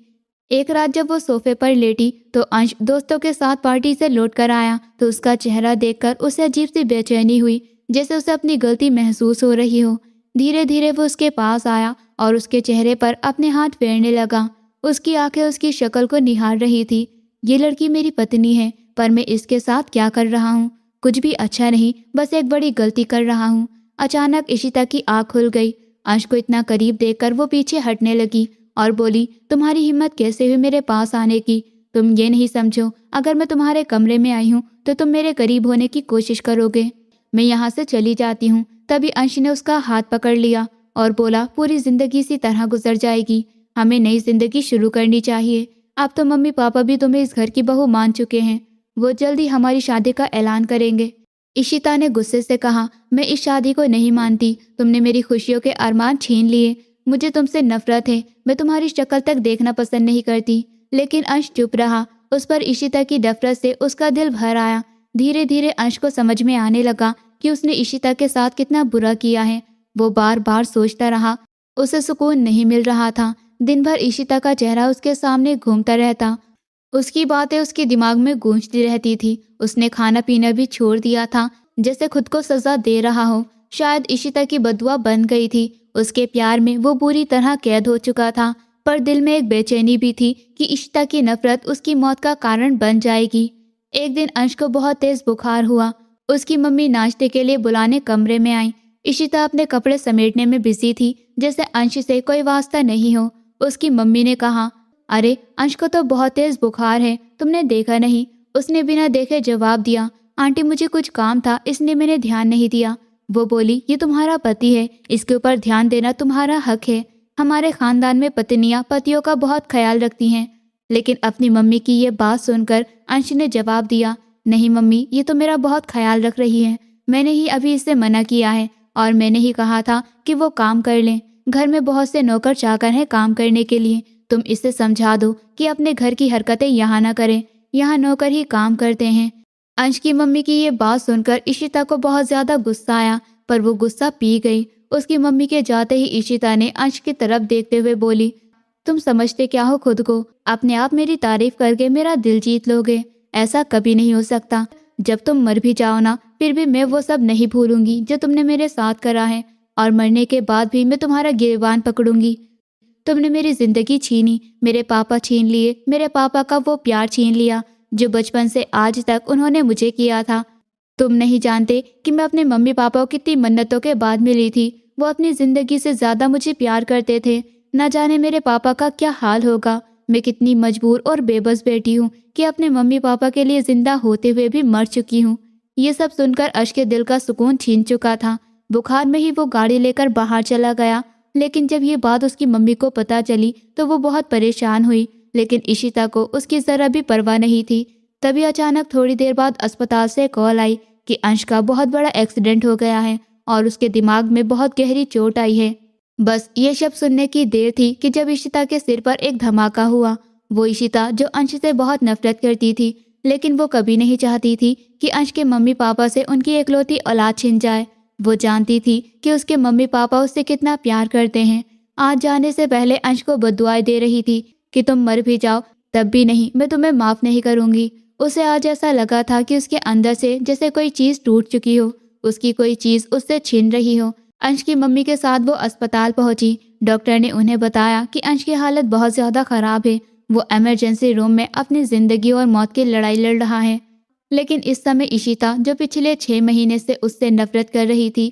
एक रात जब वो सोफे पर लेटी तो अंश दोस्तों के साथ पार्टी से लौट कर आया तो उसका चेहरा देखकर उसे अजीब सी बेचैनी हुई, जैसे उसे अपनी गलती महसूस हो रही हो। धीरे धीरे वो उसके पास आया और उसके चेहरे पर अपने हाथ फेरने लगा। उसकी आंखें उसकी शक्ल को निहार रही थी। ये लड़की मेरी पत्नी है, पर मैं इसके साथ क्या कर रहा हूँ? कुछ भी अच्छा नहीं, बस एक बड़ी गलती कर रहा हूँ। अचानक इशिता की आँख खुल गई। अंश को इतना करीब देखकर वो पीछे हटने लगी और बोली, तुम्हारी हिम्मत कैसे हुई मेरे पास आने की? तुम ये नहीं समझो, अगर मैं तुम्हारे कमरे में आई हूँ तो तुम मेरे करीब होने की कोशिश करोगे। मैं यहाँ से चली जाती हूँ। तभी अंश ने उसका हाथ पकड़ लिया और बोला, पूरी जिंदगी इसी तरह गुजर जाएगी, हमें नई जिंदगी शुरू करनी चाहिए। अब तो मम्मी पापा भी तुम्हें इस घर की बहू मान चुके हैं, वो जल्दी हमारी शादी का ऐलान करेंगे। इशिता ने गुस्से से कहा, मैं इस शादी को नहीं मानती, तुमने मेरी खुशियों के अरमान छीन लिए। मुझे तुमसे नफरत है, मैं तुम्हारी शक्ल तक देखना पसंद नहीं करती। लेकिन अंश चुप रहा। उस पर इशिता की नफरत से उसका दिल भर आया। धीरे धीरे अंश को समझ में आने लगा कि उसने इशिता के साथ कितना बुरा किया है। वो बार बार सोचता रहा, उसे सुकून नहीं मिल रहा था। दिन भर इशिता का चेहरा उसके सामने घूमता रहता, उसकी बातें उसके दिमाग में गूंजती रहती थी। उसने खाना पीना भी छोड़ दिया था, जैसे खुद को सजा दे रहा हो। शायद इशिता की बदुआ बन गई थी। उसके प्यार में वो बुरी तरह कैद हो चुका था, पर दिल में एक बेचैनी भी थी कि इशिता की नफरत उसकी मौत का कारण बन जाएगी। एक दिन अंश को बहुत तेज बुखार हुआ। उसकी मम्मी नाश्ते के लिए बुलाने कमरे में आई। इशिता अपने कपड़े समेटने में बिजी थी, जैसे अंश से कोई वास्ता नहीं हो। उसकी मम्मी ने कहा, अरे अंश को तो बहुत तेज बुखार है, तुमने देखा नहीं? उसने बिना देखे जवाब दिया, आंटी मुझे कुछ काम था इसलिए मैंने ध्यान नहीं दिया। वो बोली, ये तुम्हारा पति है, इसके ऊपर ध्यान देना तुम्हारा हक है। हमारे खानदान में पत्नियां पतियों का बहुत ख्याल रखती हैं। लेकिन अपनी मम्मी की ये बात सुनकर अंश ने जवाब दिया, नहीं मम्मी, ये तो मेरा बहुत ख्याल रख रही है। मैंने ही अभी इसे मना किया है और मैंने ही कहा था कि वो काम कर लें। घर में बहुत से नौकर चाकर हैं काम करने के लिए। तुम इसे समझा दो कि अपने घर की हरकतें यहाँ ना करें, यहाँ नौकर ही काम करते हैं। अंश की मम्मी की ये बात सुनकर इशिता को बहुत ज्यादा गुस्सा आया, पर वो गुस्सा पी गई। उसकी मम्मी के जाते ही इशिता ने अंश की तरफ देखते हुए बोली, तुम समझते क्या हो खुद को? अपने आप मेरी तारीफ करके मेरा दिल जीत लोगे? ऐसा कभी नहीं हो सकता। जब तुम मर भी जाओ ना, फिर भी मैं वो सब नहीं भूलूंगी जो तुमने मेरे साथ करा है, और मरने के बाद भी मैं तुम्हारा गिरबान पकड़ूंगी। तुमने मेरी जिंदगी छीनी, मेरे पापा छीन लिए, मेरे पापा का वो प्यार छीन लिया जो बचपन से आज तक उन्होंने मुझे किया था। तुम नहीं जानते कि मैं अपने मम्मी पापा को कितनी मन्नतों के बाद मिली थी। वो अपनी जिंदगी से ज्यादा मुझे प्यार करते थे। न जाने मेरे पापा का क्या हाल होगा। मैं कितनी मजबूर और बेबस बेटी हूँ कि अपने मम्मी पापा के लिए जिंदा होते हुए भी मर चुकी हूँ। ये सब सुनकर अर्श के दिल का सुकून छीन चुका था। बुखार में ही वो गाड़ी लेकर बाहर चला गया। लेकिन जब ये बात उसकी मम्मी को पता चली तो वो बहुत परेशान हुई। लेकिन इशिता को उसकी जरा भी परवाह नहीं थी। तभी अचानक थोड़ी देर बाद अस्पताल से कॉल आई कि अंश का बहुत बड़ा एक्सीडेंट हो गया है और उसके दिमाग में बहुत गहरी चोट आई है। बस ये शब्द सुनने की देर थी कि जब इशिता के सिर पर एक धमाका हुआ। वो इशिता जो अंश से बहुत नफरत करती थी, लेकिन वो कभी नहीं चाहती थी कि अंश के मम्मी पापा से उनकी इकलौती औलाद छिन जाए। वो जानती थी कि उसके मम्मी पापा उससे कितना प्यार करते हैं। आज जाने से पहले अंश को बद्दुआएं दे रही थी कि तुम मर भी जाओ तब भी नहीं, मैं तुम्हें माफ नहीं करूंगी। उसे आज ऐसा लगा था कि उसके अंदर से जैसे कोई चीज टूट चुकी हो, उसकी कोई चीज उससे छिन रही हो। अंश की मम्मी के साथ वो अस्पताल पहुंची। डॉक्टर ने उन्हें बताया कि अंश की हालत बहुत ज्यादा खराब है। वो इमरजेंसी रूम में अपनी जिंदगी और मौत की लड़ाई लड़ रहा है। लेकिन इस समय इशिता, जो पिछले 6 महीने से उससे नफरत कर रही थी,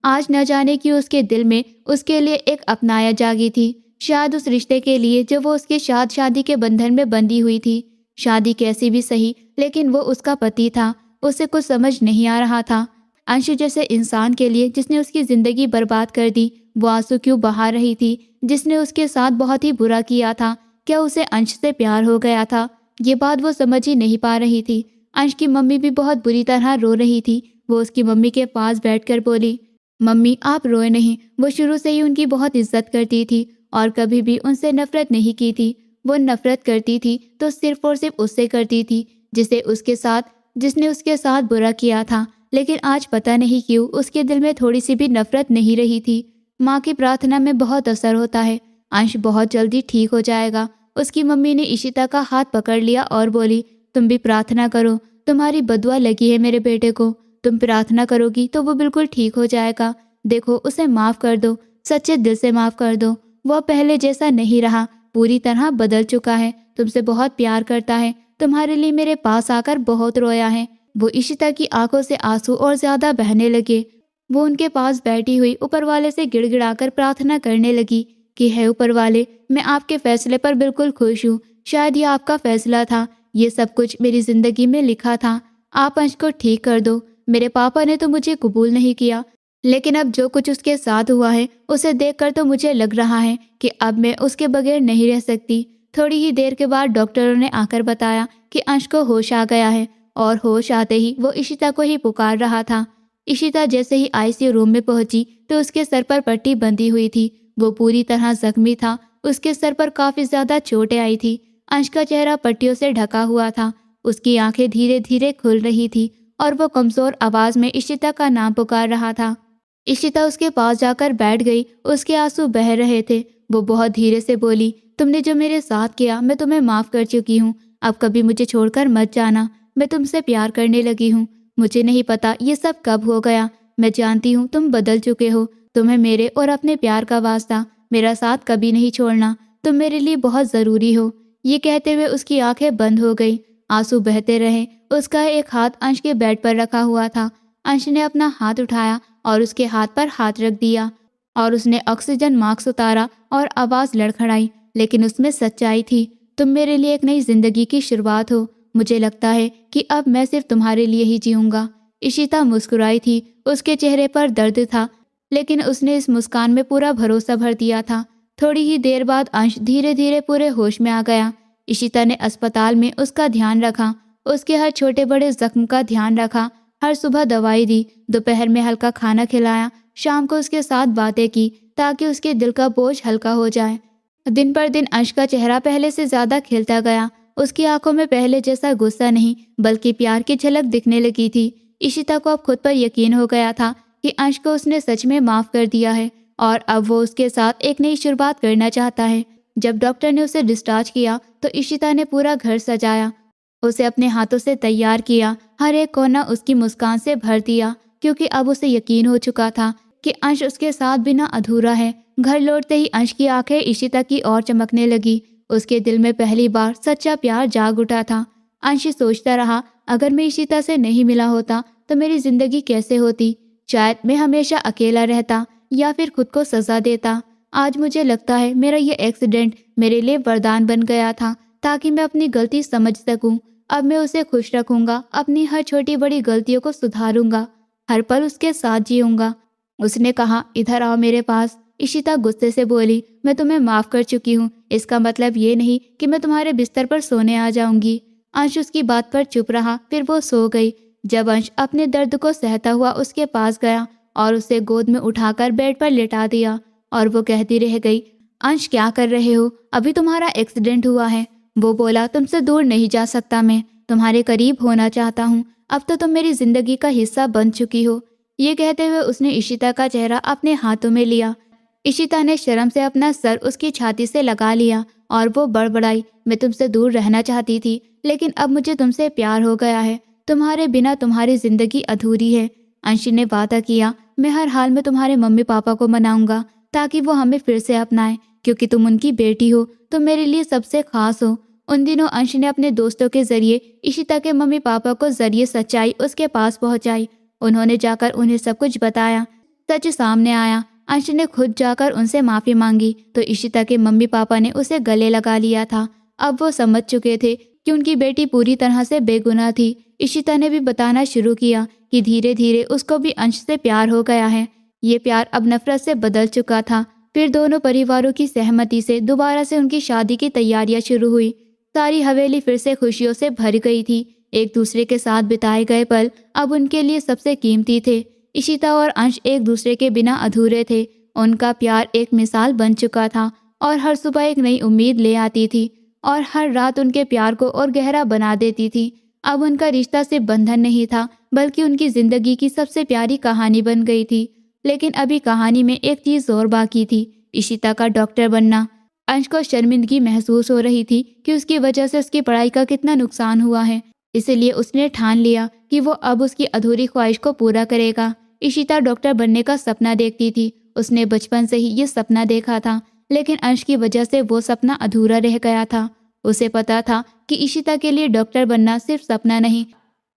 आज न जाने क्यों उसके दिल में उसके लिए एक अपनाया जागी थी। शायद उस रिश्ते के लिए जो वो उसके शादी के बंधन में बंधी हुई थी। शादी कैसी भी सही, लेकिन वो उसका पति था। उसे कुछ समझ नहीं आ रहा था। अंशु जैसे इंसान के लिए जिसने उसकी जिंदगी बर्बाद कर दी, वो आंसू क्यों बहा रही थी? जिसने उसके साथ बहुत ही बुरा किया था, क्या उसे अंश से प्यार हो गया था? ये बात वो समझ ही नहीं पा रही थी। अंश की मम्मी भी बहुत बुरी तरह रो रही थी। वो उसकी मम्मी के पास बैठकर बोली, मम्मी आप रोए नहीं। वो शुरू से ही उनकी बहुत इज्जत करती थी और कभी भी उनसे नफरत नहीं की थी। वो नफरत करती थी तो सिर्फ और सिर्फ उससे करती थी जिसने उसके साथ बुरा किया था। लेकिन आज पता नहीं क्यों उसके दिल में थोड़ी सी भी नफरत नहीं रही थी। माँ की प्रार्थना में बहुत असर होता है। अंश बहुत जल्दी ठीक हो जाएगा। उसकी मम्मी ने इशिता का हाथ पकड़ लिया और बोली, तुम भी प्रार्थना करो, तुम्हारी बदुआ लगी है मेरे बेटे को। तुम प्रार्थना करोगी तो वो बिल्कुल ठीक हो जाएगा। देखो उसे माफ कर दो, सच्चे दिल से माफ कर दो। वो पहले जैसा नहीं रहा, पूरी तरह बदल चुका है। तुमसे बहुत प्यार करता है, तुम्हारे लिए मेरे पास आकर बहुत रोया है। वो इशिता की आंखों से आंसू और ज्यादा बहने लगे। वो उनके पास बैठी हुई ऊपर वाले से गिड़गिड़ाकर प्रार्थना करने लगी कि हे ऊपर वाले, मैं आपके फैसले पर बिल्कुल खुश हूँ। शायद ये आपका फैसला था, ये सब कुछ मेरी जिंदगी में लिखा था। आप अंश को ठीक कर दो। मेरे पापा ने तो मुझे कबूल नहीं किया, लेकिन अब जो कुछ उसके साथ हुआ है उसे देखकर तो मुझे लग रहा है कि अब मैं उसके बगैर नहीं रह सकती। थोड़ी ही देर के बाद डॉक्टरों ने आकर बताया कि अंश को होश आ गया है और होश आते ही वो इशिता को ही पुकार रहा था। इशिता जैसे ही आईसीयू रूम में पहुंची तो उसके सर पर पट्टी बंधी हुई थी। वो पूरी तरह जख्मी था। उसके सर पर काफी ज्यादा चोटें आई थी। अंश का चेहरा पट्टियों से ढका हुआ था। उसकी आंखें धीरे धीरे खुल रही थी और वो कमजोर आवाज में इशिता का नाम पुकार रहा था। इशिता उसके पास जाकर बैठ गई। उसके आंसू बह रहे थे। वो बहुत धीरे से बोली, तुमने जो मेरे साथ किया मैं तुम्हें माफ कर चुकी हूँ। अब कभी मुझे छोड़कर मत जाना। मैं तुमसे प्यार करने लगी हूँ। मुझे नहीं पता ये सब कब हो गया। मैं जानती हूँ तुम बदल चुके हो। तुम्हें मेरे और अपने प्यार का वास्ता, मेरा साथ कभी नहीं छोड़ना। तुम मेरे लिए बहुत जरूरी हो। ये कहते हुए उसकी आंखें बंद हो गई। आंसू बहते रहे। उसका एक हाथ अंश के बेड पर रखा हुआ था। अंश ने अपना हाथ उठाया और उसके हाथ पर हाथ रख दिया और उसने ऑक्सीजन मास्क उतारा और आवाज लड़खड़ाई, लेकिन उसमें सच्चाई थी। तुम मेरे लिए एक नई जिंदगी की शुरुआत हो। मुझे लगता है कि अब मैं सिर्फ तुम्हारे लिए ही जीऊंगा। इशिता मुस्कुराई थी। उसके चेहरे पर दर्द था, लेकिन उसने इस मुस्कान में पूरा भरोसा भर दिया था। थोड़ी ही देर बाद अंश धीरे धीरे पूरे होश में आ गया। इशिता ने अस्पताल में उसका ध्यान रखा, उसके हर छोटे बड़े जख्म का ध्यान रखा, हर सुबह दवाई दी, दोपहर में हल्का खाना खिलाया, शाम को उसके साथ बातें की ताकि उसके दिल का बोझ हल्का हो जाए। दिन पर दिन अंश का चेहरा पहले से ज्यादा खिलता गया। उसकी आंखों में पहले जैसा गुस्सा नहीं बल्कि प्यार की झलक दिखने लगी थी। इशिता को अब खुद पर यकीन हो गया था कि अंश को उसने सच में माफ कर दिया है और अब वो उसके साथ एक नई शुरुआत करना चाहता है। जब डॉक्टर ने उसे डिस्चार्ज किया तो इशिता ने पूरा घर सजाया, उसे अपने हाथों से तैयार किया, हर एक कोना उसकी मुस्कान से भर दिया, क्योंकि अब उसे यकीन हो चुका था कि अंश उसके साथ बिना अधूरा है। घर लौटते ही अंश की आंखें इशिता की ओर चमकने लगी। उसके दिल में पहली बार सच्चा प्यार जाग उठा था। अंश सोचता रहा, अगर मैं इशिता से नहीं मिला होता तो मेरी जिंदगी कैसे होती। शायद मैं हमेशा अकेला रहता या फिर खुद को सजा देता। आज मुझे लगता है मेरा ये एक्सीडेंट मेरे लिए वरदान बन गया था ताकि मैं अपनी गलती समझ सकूं। अब मैं उसे खुश रखूंगा, अपनी हर छोटी बड़ी गलतियों को सुधारूंगा, हर पल उसके साथ जीऊंगा। उसने कहा, इधर आओ मेरे पास। इशिता गुस्से से बोली, मैं तुम्हें माफ कर चुकी हूँ, इसका मतलब ये नहीं कि मैं तुम्हारे बिस्तर पर सोने आ जाऊंगी। अंश उसकी बात पर चुप रहा, फिर वो सो गई। जब अंश अपने दर्द को सहता हुआ उसके पास गया और उसे गोद में उठाकर बेड पर लेटा दिया और वो कहती रह गई, अंश क्या कर रहे हो, अभी तुम्हारा एक्सीडेंट हुआ है। वो बोला, तुमसे दूर नहीं जा सकता, मैं तुम्हारे करीब होना चाहता हूँ, अब तो तुम मेरी जिंदगी का हिस्सा बन चुकी हो। ये कहते हुए उसने इशिता का चेहरा अपने हाथों में लिया। इशिता ने शर्म से अपना सर उसकी छाती से लगा लिया और वो बड़बड़ाई, मैं तुमसे दूर रहना चाहती थी, लेकिन अब मुझे तुमसे प्यार हो गया है, तुम्हारे बिना तुम्हारी जिंदगी अधूरी है। अंशी ने वादा किया, मैं हर हाल में तुम्हारे मम्मी पापा को मनाऊंगा ताकि वो हमें फिर से अपनाएं, क्योंकि तुम उनकी बेटी हो, तुम मेरे लिए सबसे खास हो। उन दिनों अंश ने अपने दोस्तों के जरिए इशिता के मम्मी पापा को जरिए सच्चाई उसके पास पहुंचाई। उन्होंने जाकर उन्हें सब कुछ बताया। सच सामने आया। अंश ने खुद जाकर उनसे माफी मांगी तो इशिता के मम्मी पापा ने उसे गले लगा लिया था। अब वो समझ चुके थे कि उनकी बेटी पूरी तरह से बेगुनाह थी। इशिता ने भी बताना शुरू किया कि धीरे धीरे उसको भी अंश से प्यार हो गया है। ये प्यार अब नफरत से बदल चुका था। फिर दोनों परिवारों की सहमति से दोबारा से उनकी शादी की तैयारियां शुरू हुई। सारी हवेली फिर से खुशियों से भर गई थी। एक दूसरे के साथ बिताए गए पल अब उनके लिए सबसे कीमती थे। इशिता और अंश एक दूसरे के बिना अधूरे थे। उनका प्यार एक मिसाल बन चुका था और हर सुबह एक नई उम्मीद ले आती थी और हर रात उनके प्यार को और गहरा बना देती थी। अब उनका रिश्ता सिर्फ बंधन नहीं था, बल्कि उनकी जिंदगी की सबसे प्यारी कहानी बन गई थी। लेकिन अभी कहानी में एक चीज और बाकी थी, इशिता का डॉक्टर बनना। अंश को शर्मिंदगी महसूस हो रही थी कि उसकी वजह से उसकी पढ़ाई का कितना नुकसान हुआ है, इसलिए उसने ठान लिया कि वो अब उसकी अधूरी ख्वाहिश को पूरा करेगा। इशिता डॉक्टर बनने का सपना देखती थी। उसने बचपन से ही ये सपना देखा था, लेकिन अंश की वजह से वो सपना अधूरा रह गया था। उसे पता था कि इशिता के लिए डॉक्टर बनना सिर्फ सपना नहीं,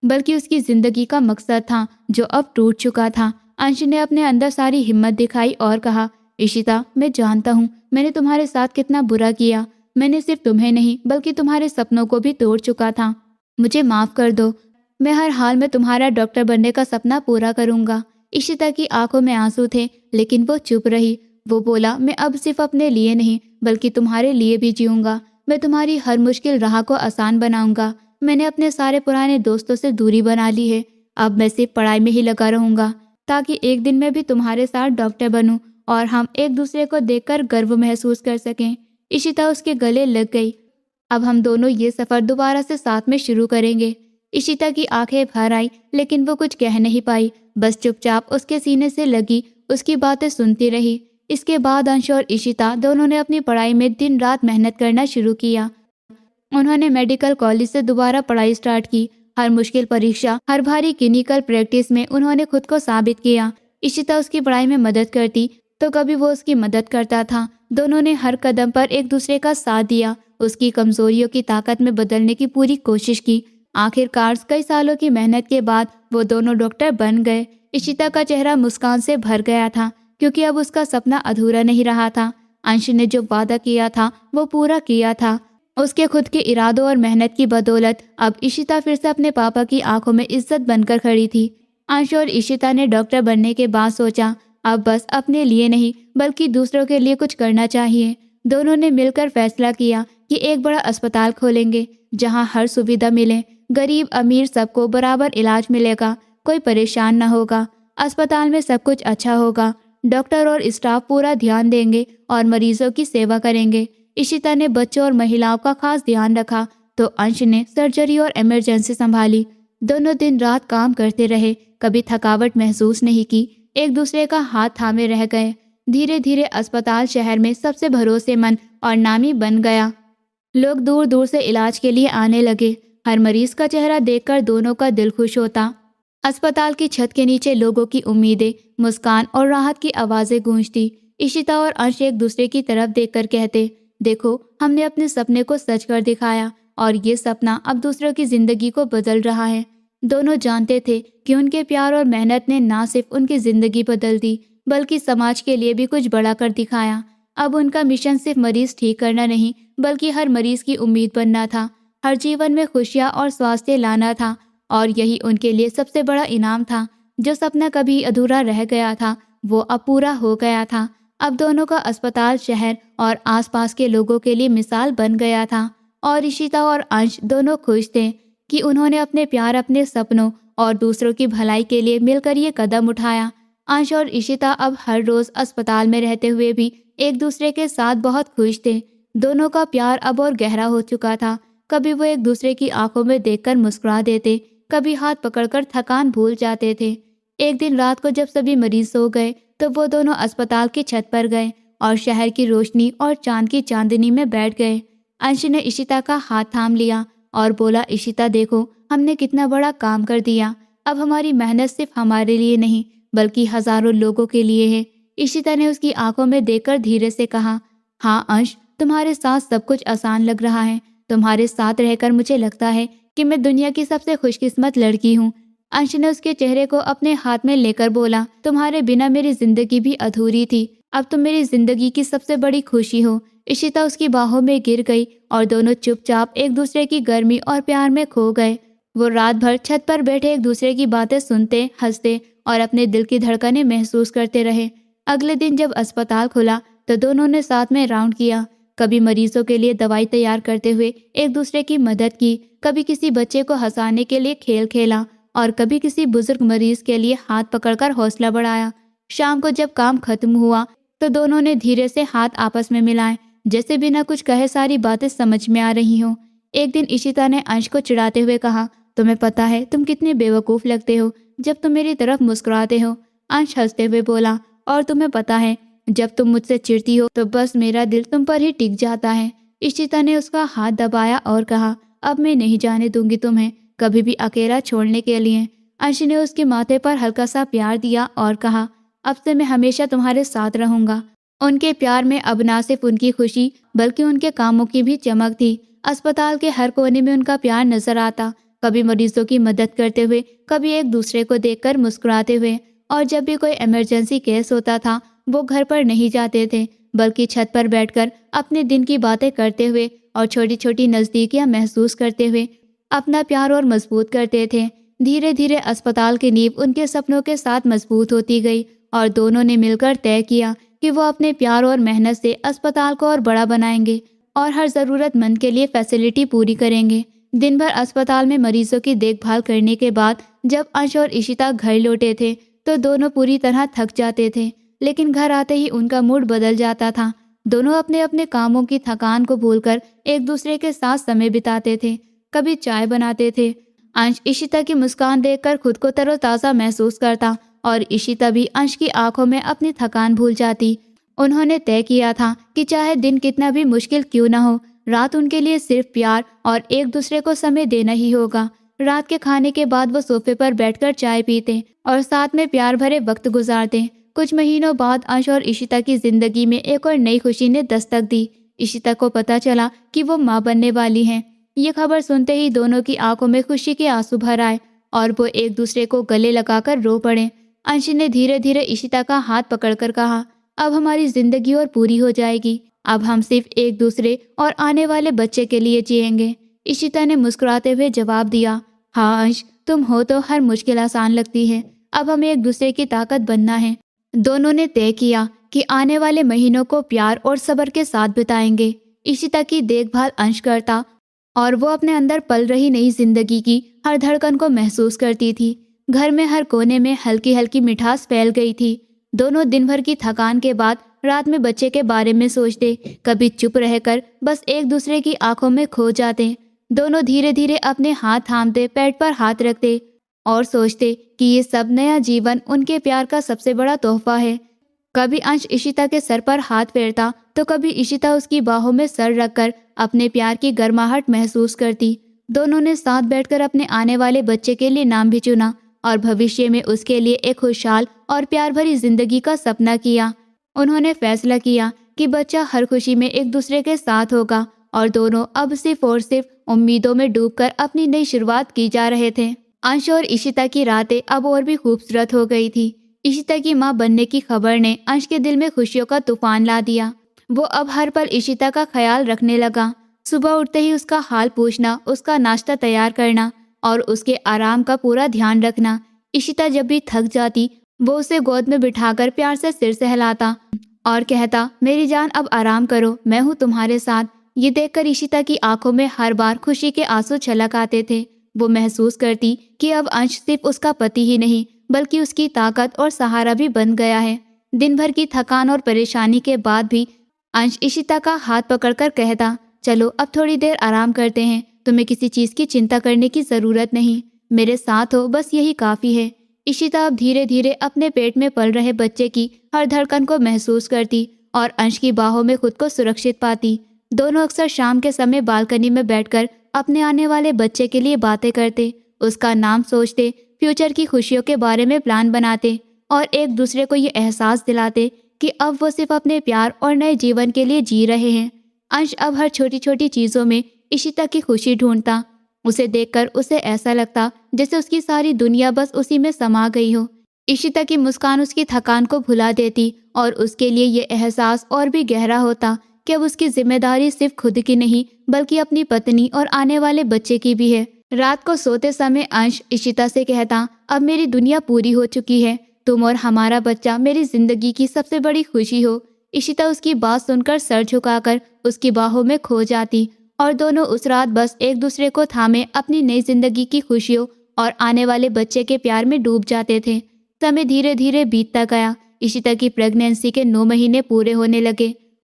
बल्कि उसकी जिंदगी का मकसद था, जो अब टूट चुका था। अंश ने अपने अंदर सारी हिम्मत दिखाई और कहा, इशिता, मैं जानता हूँ मैंने तुम्हारे साथ कितना बुरा किया। मैंने सिर्फ तुम्हें नहीं बल्कि तुम्हारे सपनों को भी तोड़ चुका था। मुझे माफ कर दो। मैं हर हाल में तुम्हारा डॉक्टर बनने का सपना पूरा करूंगा। इशिता की आंखों में आंसू थे, लेकिन वो चुप रही। वो बोला, मैं अब सिर्फ अपने लिए नहीं बल्कि तुम्हारे लिए भी जीऊंगा। मैं तुम्हारी हर मुश्किल राह को आसान बनाऊंगा। मैंने अपने सारे पुराने दोस्तों से दूरी बना ली है। अब मैं सिर्फ पढ़ाई में ही लगा रहूंगा ताकि एक दिन मैं भी तुम्हारे साथ डॉक्टर बनूं और हम एक दूसरे को देखकर गर्व महसूस कर सकें। इशिता उसके गले लग गई। अब हम दोनों ये सफर दोबारा से साथ में शुरू करेंगे। इशिता की आंखें भर आई, लेकिन वो कुछ कह नहीं पाई, बस चुपचाप उसके सीने से लगी उसकी बातें सुनती रही। इसके बाद अंश और इशिता दोनों ने अपनी पढ़ाई में दिन रात मेहनत करना शुरू किया। उन्होंने मेडिकल कॉलेज से दोबारा पढ़ाई स्टार्ट की। हर मुश्किल परीक्षा, हर भारी क्लिनिकल प्रैक्टिस में उन्होंने खुद को साबित किया। इशिता उसकी पढ़ाई में मदद करती तो कभी वो उसकी मदद करता था। दोनों ने हर कदम पर एक दूसरे का साथ दिया, उसकी कमजोरियों की ताकत में बदलने की पूरी कोशिश की। आखिरकार कई सालों की मेहनत के बाद वो दोनों डॉक्टर बन गए। इशिता का चेहरा मुस्कान से भर गया था, क्योंकि अब उसका सपना अधूरा नहीं रहा था। अंश ने जो वादा किया था वो पूरा किया था। उसके खुद के इरादों और मेहनत की बदौलत अब इशिता फिर से अपने पापा की आंखों में इज्जत बनकर खड़ी थी। अंश और इशिता ने डॉक्टर बनने के बाद सोचा अब बस अपने लिए नहीं बल्कि दूसरों के लिए कुछ करना चाहिए। दोनों ने मिलकर फैसला किया कि एक बड़ा अस्पताल खोलेंगे जहां हर सुविधा मिले, गरीब अमीर सबको बराबर इलाज मिलेगा, कोई परेशान न होगा। अस्पताल में सब कुछ अच्छा होगा, डॉक्टर और स्टाफ पूरा ध्यान देंगे और मरीजों की सेवा करेंगे। इशिता ने बच्चों और महिलाओं का खास ध्यान रखा तो अंश ने सर्जरी और इमरजेंसी संभाली। दोनों दिन रात काम करते रहे, कभी थकावट महसूस नहीं की, एक दूसरे का हाथ थामे रह गए। धीरे धीरे अस्पताल शहर में सबसे भरोसेमंद और नामी बन गया। लोग दूर दूर से इलाज के लिए आने लगे। हर मरीज का चेहरा देखकर दोनों का दिल खुश होता। अस्पताल की छत के नीचे लोगों की उम्मीदें, मुस्कान और राहत की आवाजें गूंजती। इशिता और अंश एक दूसरे की तरफ देखकर कहते, देखो हमने अपने सपने को सच कर दिखाया और ये सपना अब दूसरों की जिंदगी को बदल रहा है। दोनों जानते थे कि उनके प्यार और मेहनत ने ना सिर्फ उनकी जिंदगी बदल दी बल्कि समाज के लिए भी कुछ बड़ा कर दिखाया। अब उनका मिशन सिर्फ मरीज ठीक करना नहीं बल्कि हर मरीज की उम्मीद बनना था, हर जीवन में खुशियाँ और स्वास्थ्य लाना था। और यही उनके लिए सबसे बड़ा इनाम था। जो सपना कभी अधूरा रह गया था वो अब पूरा हो गया था। अब दोनों का अस्पताल शहर और आसपास के लोगों के लिए मिसाल बन गया था। और इशिता और अंश दोनों खुश थे कि उन्होंने अपने प्यार, अपने सपनों और दूसरों की भलाई के लिए मिलकर ये कदम उठाया। अंश और इशिता अब हर रोज अस्पताल में रहते हुए भी एक दूसरे के साथ बहुत खुश थे। दोनों का प्यार अब और गहरा हो चुका था। कभी वो एक दूसरे की आंखों में देखकर मुस्कुरा देते, कभी हाथ पकड़कर थकान भूल जाते थे। एक दिन रात को जब सभी मरीज सो गए तो वो दोनों अस्पताल की छत पर गए और शहर की रोशनी और चांद की चांदनी में बैठ गए। अंश ने इशिता का हाथ थाम लिया और बोला, इशिता देखो हमने कितना बड़ा काम कर दिया। अब हमारी मेहनत सिर्फ हमारे लिए नहीं बल्कि हजारों लोगों के लिए है। इशिता ने उसकी आंखों में देखकर धीरे से कहा, हाँ अंश, तुम्हारे साथ सब कुछ आसान लग रहा है। तुम्हारे साथ रहकर मुझे लगता है कि मैं दुनिया की सबसे खुशकिस्मत लड़की हूँ। अंश ने उसके चेहरे को अपने हाथ में लेकर बोला, तुम्हारे बिना मेरी जिंदगी भी अधूरी थी। अब तुम मेरी जिंदगी की सबसे बड़ी खुशी हो। इशिता उसकी बाहों में गिर गई और दोनों चुपचाप एक दूसरे की गर्मी और प्यार में खो गए। वो रात भर छत पर बैठे एक दूसरे की बातें सुनते, हंसते और अपने दिल की धड़कनें महसूस करते रहे। अगले दिन जब अस्पताल खुला तो दोनों ने साथ में राउंड किया। कभी मरीजों के लिए दवाई तैयार करते हुए एक दूसरे की मदद की, कभी किसी बच्चे को हंसाने के लिए खेल खेला और कभी किसी बुजुर्ग मरीज के लिए हाथ पकड़कर हौसला बढ़ाया। शाम को जब काम खत्म हुआ तो दोनों ने धीरे से हाथ आपस में मिलाए, जैसे बिना कुछ कहे सारी बातें समझ में आ रही हों। एक दिन इशिता ने अंश को चिढ़ाते हुए कहा, तुम्हें पता है तुम कितने बेवकूफ़ लगते हो जब तुम मेरी तरफ मुस्कुराते हो। अंश हंसते हुए बोला, और तुम्हें पता है जब तुम मुझसे चिढ़ती हो तो बस मेरा दिल तुम पर ही टिक जाता है। इशिता ने उसका हाथ दबाया और कहा, अब मैं नहीं जाने दूंगी तुम्हें कभी भी अकेला छोड़ने के लिए। अंश ने उसके माथे पर हल्का सा प्यार दिया और कहा, अब से मैं हमेशा तुम्हारे साथ रहूंगा। उनके प्यार में अब ना सिर्फ उनकी खुशी बल्कि उनके कामों की भी चमक थी। अस्पताल के हर कोने में उनका प्यार नजर आता, कभी मरीजों की मदद करते हुए, कभी एक दूसरे को देखकर मुस्कुराते हुए। और जब भी कोई इमरजेंसी केस होता था वो घर पर नहीं जाते थे बल्कि छत पर बैठकर अपने दिन की बातें करते हुए और छोटी छोटी नज़दीकियां महसूस करते हुए अपना प्यार और मजबूत करते थे। धीरे धीरे अस्पताल की नींव उनके सपनों के साथ मजबूत होती गई और दोनों ने मिलकर तय किया कि वो अपने प्यार और मेहनत से अस्पताल को और बड़ा बनाएंगे और हर ज़रूरतमंद के लिए फैसिलिटी पूरी करेंगे। दिन भर अस्पताल में मरीजों की देखभाल करने के बाद जब अंश और इशिता घर लौटे थे तो दोनों पूरी तरह थक जाते थे, लेकिन घर आते ही उनका मूड बदल जाता था। दोनों अपने अपने कामों की थकान को भूलकर एक दूसरे के साथ समय बिताते थे, कभी चाय बनाते थे। अंश इशिता की मुस्कान देखकर खुद को तरोताज़ा महसूस करता और इशिता भी अंश की आंखों में अपनी थकान भूल जाती। उन्होंने तय किया था कि चाहे दिन कितना भी मुश्किल क्यों न हो, रात उनके लिए सिर्फ प्यार और एक दूसरे को समय देना ही होगा। रात के खाने के बाद वो सोफे पर बैठकर चाय पीते और साथ में प्यार भरे वक्त गुजारते। कुछ महीनों बाद अंश और इशिता की जिंदगी में एक और नई खुशी ने दस्तक दी। इशिता को पता चला कि वो माँ बनने वाली हैं। ये खबर सुनते ही दोनों की आंखों में खुशी के आंसू भर आए और वो एक दूसरे को गले लगाकर रो पड़े। अंश ने धीरे धीरे इशिता का हाथ पकड़कर कहा, अब हमारी जिंदगी और पूरी हो जाएगी। अब हम सिर्फ एक दूसरे और आने वाले बच्चे के लिए जिएंगे। इशिता ने मुस्कुराते हुए जवाब दिया, हाँ अंश, तुम हो तो हर मुश्किल आसान लगती है। अब हमें एक दूसरे की ताकत बनना है। दोनों ने तय किया कि आने वाले महीनों को प्यार और सब्र के साथ बिताएंगे। इशिता की देखभाल अंश करता और वो अपने अंदर पल रही नई जिंदगी की हर धड़कन को महसूस करती थी। घर में हर कोने में हल्की हल्की मिठास फैल गई थी। दोनों दिन भर की थकान के बाद रात में बच्चे के बारे में सोचते, कभी चुप रहकर बस एक दूसरे की आंखों में खो जाते। दोनों धीरे धीरे अपने हाथ थामते, पेट पर हाथ रखते और सोचते कि ये सब नया जीवन उनके प्यार का सबसे बड़ा तोहफा है। कभी अंश इशिता के सर पर हाथ फेरता तो कभी इशिता उसकी बाहों में सर रखकर अपने प्यार की गर्माहट महसूस करती। दोनों ने साथ बैठकर अपने आने वाले बच्चे के लिए नाम भी चुना और भविष्य में उसके लिए एक खुशहाल और प्यार भरी जिंदगी का सपना किया। उन्होंने फैसला किया कि बच्चा हर खुशी में एक दूसरे के साथ होगा और दोनों अब सिर्फ और सिर्फ उम्मीदों में डूबकर अपनी नई शुरुआत की जा रहे थे। अंश और इशिता की रातें अब और भी खूबसूरत हो गई थी। इशिता की मां बनने की खबर ने अंश के दिल में खुशियों का तूफान ला दिया। वो अब हर पल इशिता का ख्याल रखने लगा। सुबह उठते ही उसका हाल पूछना, उसका नाश्ता तैयार करना और उसके आराम का पूरा ध्यान रखना। इशिता जब भी थक जाती वो उसे गोद में बिठाकर प्यार से सिर सहलाता और कहता, मेरी जान अब आराम करो, मैं हूँ तुम्हारे साथ। ये देखकर इशिता की आंखों में हर बार खुशी के आंसू छलक आते थे। वो महसूस करती कि अब अंश सिर्फ उसका पति ही नहीं बल्कि उसकी ताकत और सहारा भी बन गया है। दिन भर की थकान और परेशानी के बाद भी अंश इशिता का हाथ पकड़कर कहता, चलो अब थोड़ी देर आराम करते हैं, तुम्हें किसी चीज़ की चिंता करने की ज़रूरत नहीं, मेरे साथ हो, बस यही काफ़ी है। इशिता अब धीरे धीरे अपने पेट में पल रहे बच्चे की हर धड़कन को महसूस करती और अंश की बाहों में खुद को सुरक्षित पाती। दोनों अक्सर शाम के समय बालकनी में बैठकर अपने आने वाले बच्चे के लिए बातें करते, उसका नाम सोचते, फ्यूचर की खुशियों के बारे में प्लान बनाते और एक दूसरे को ये एहसास दिलाते कि अब वो सिर्फ अपने प्यार और नए जीवन के लिए जी रहे हैं। अंश अब हर छोटी छोटी चीज़ों में इशिता की खुशी ढूंढता। उसे देखकर उसे ऐसा लगता जैसे उसकी सारी दुनिया बस उसी में समा गई हो। इशिता की मुस्कान उसकी थकान को भुला देती और उसके लिए ये एहसास और भी गहरा होता कि अब उसकी जिम्मेदारी सिर्फ खुद की नहीं बल्कि अपनी पत्नी और आने वाले बच्चे की भी है। रात को सोते समय अंश इशिता से कहता, अब मेरी दुनिया पूरी हो चुकी है, तुम और हमारा बच्चा मेरी जिंदगी की सबसे बड़ी खुशी हो। इशिता उसकी बात सुनकर सर झुकाकर उसकी बाहों में खो जाती और दोनों उस रात बस एक दूसरे को थामे अपनी नई जिंदगी की खुशियों और आने वाले बच्चे के प्यार में डूब जाते थे। समय धीरे धीरे बीतता गया। इशिता की प्रेगनेंसी के 9 महीने पूरे होने लगे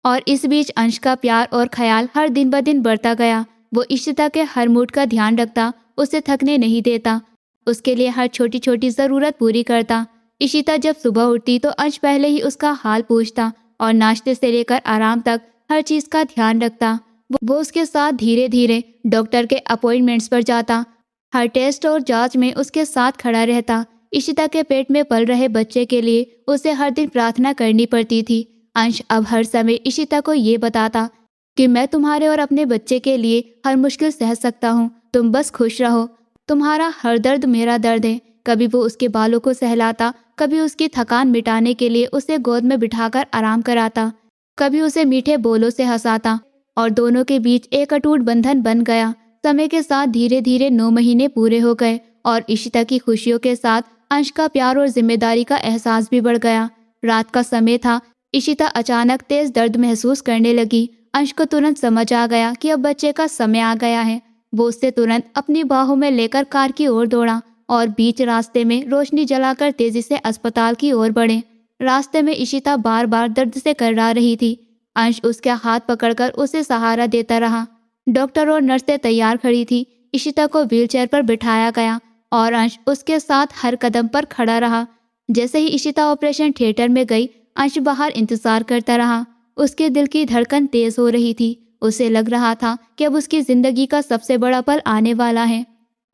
और इस बीच अंश का प्यार और ख्याल हर दिन ब दिन बढ़ता गया। वो इशिता के हर मूड का ध्यान रखता, उसे थकने नहीं देता, उसके लिए हर छोटी छोटी ज़रूरत पूरी करता। इशिता जब सुबह उठती तो अंश पहले ही उसका हाल पूछता और नाश्ते से लेकर आराम तक हर चीज़ का ध्यान रखता। वो उसके साथ धीरे धीरे डॉक्टर के अपॉइंटमेंट्स पर जाता, हर टेस्ट और जांच में उसके साथ खड़ा रहता। इशिता के पेट में पल रहे बच्चे के लिए उसे हर दिन प्रार्थना करनी पड़ती थी। अंश अब हर समय इशिता को ये बताता कि मैं तुम्हारे और अपने बच्चे के लिए हर मुश्किल सह सकता हूँ, तुम बस खुश रहो, तुम्हारा हर दर्द मेरा दर्द है। कभी वो उसके बालों को सहलाता, कभी उसकी थकान मिटाने के लिए उसे गोद में बिठाकर आराम कराता, कभी उसे मीठे बोलों से हंसाता और दोनों के बीच एक अटूट बंधन बन गया। समय के साथ धीरे धीरे 9 महीने पूरे हो गए और इशिता की खुशियों के साथ अंश का प्यार और जिम्मेदारी का एहसास भी बढ़ गया। रात का समय था। इशिता अचानक तेज दर्द महसूस करने लगी। अंश को तुरंत समझ आ गया कि अब बच्चे का समय आ गया है। वो उससे तुरंत अपनी बाहों में लेकर कार की ओर दौड़ा और बीच रास्ते में रोशनी जलाकर तेजी से अस्पताल की ओर बढ़े। रास्ते में इशिता बार बार दर्द से कर्रा रही थी। अंश उसका हाथ पकड़कर उसे सहारा देता रहा। डॉक्टर और नर्सें तैयार खड़ी थी। इशिता को व्हीलचेयर पर बिठाया गया और अंश उसके साथ हर कदम पर खड़ा रहा। जैसे ही इशिता ऑपरेशन थिएटर में गई, अंश बाहर इंतजार करता रहा। उसके दिल की धड़कन तेज हो रही थी। उसे लग रहा था कि अब उसकी जिंदगी का सबसे बड़ा पल आने वाला है।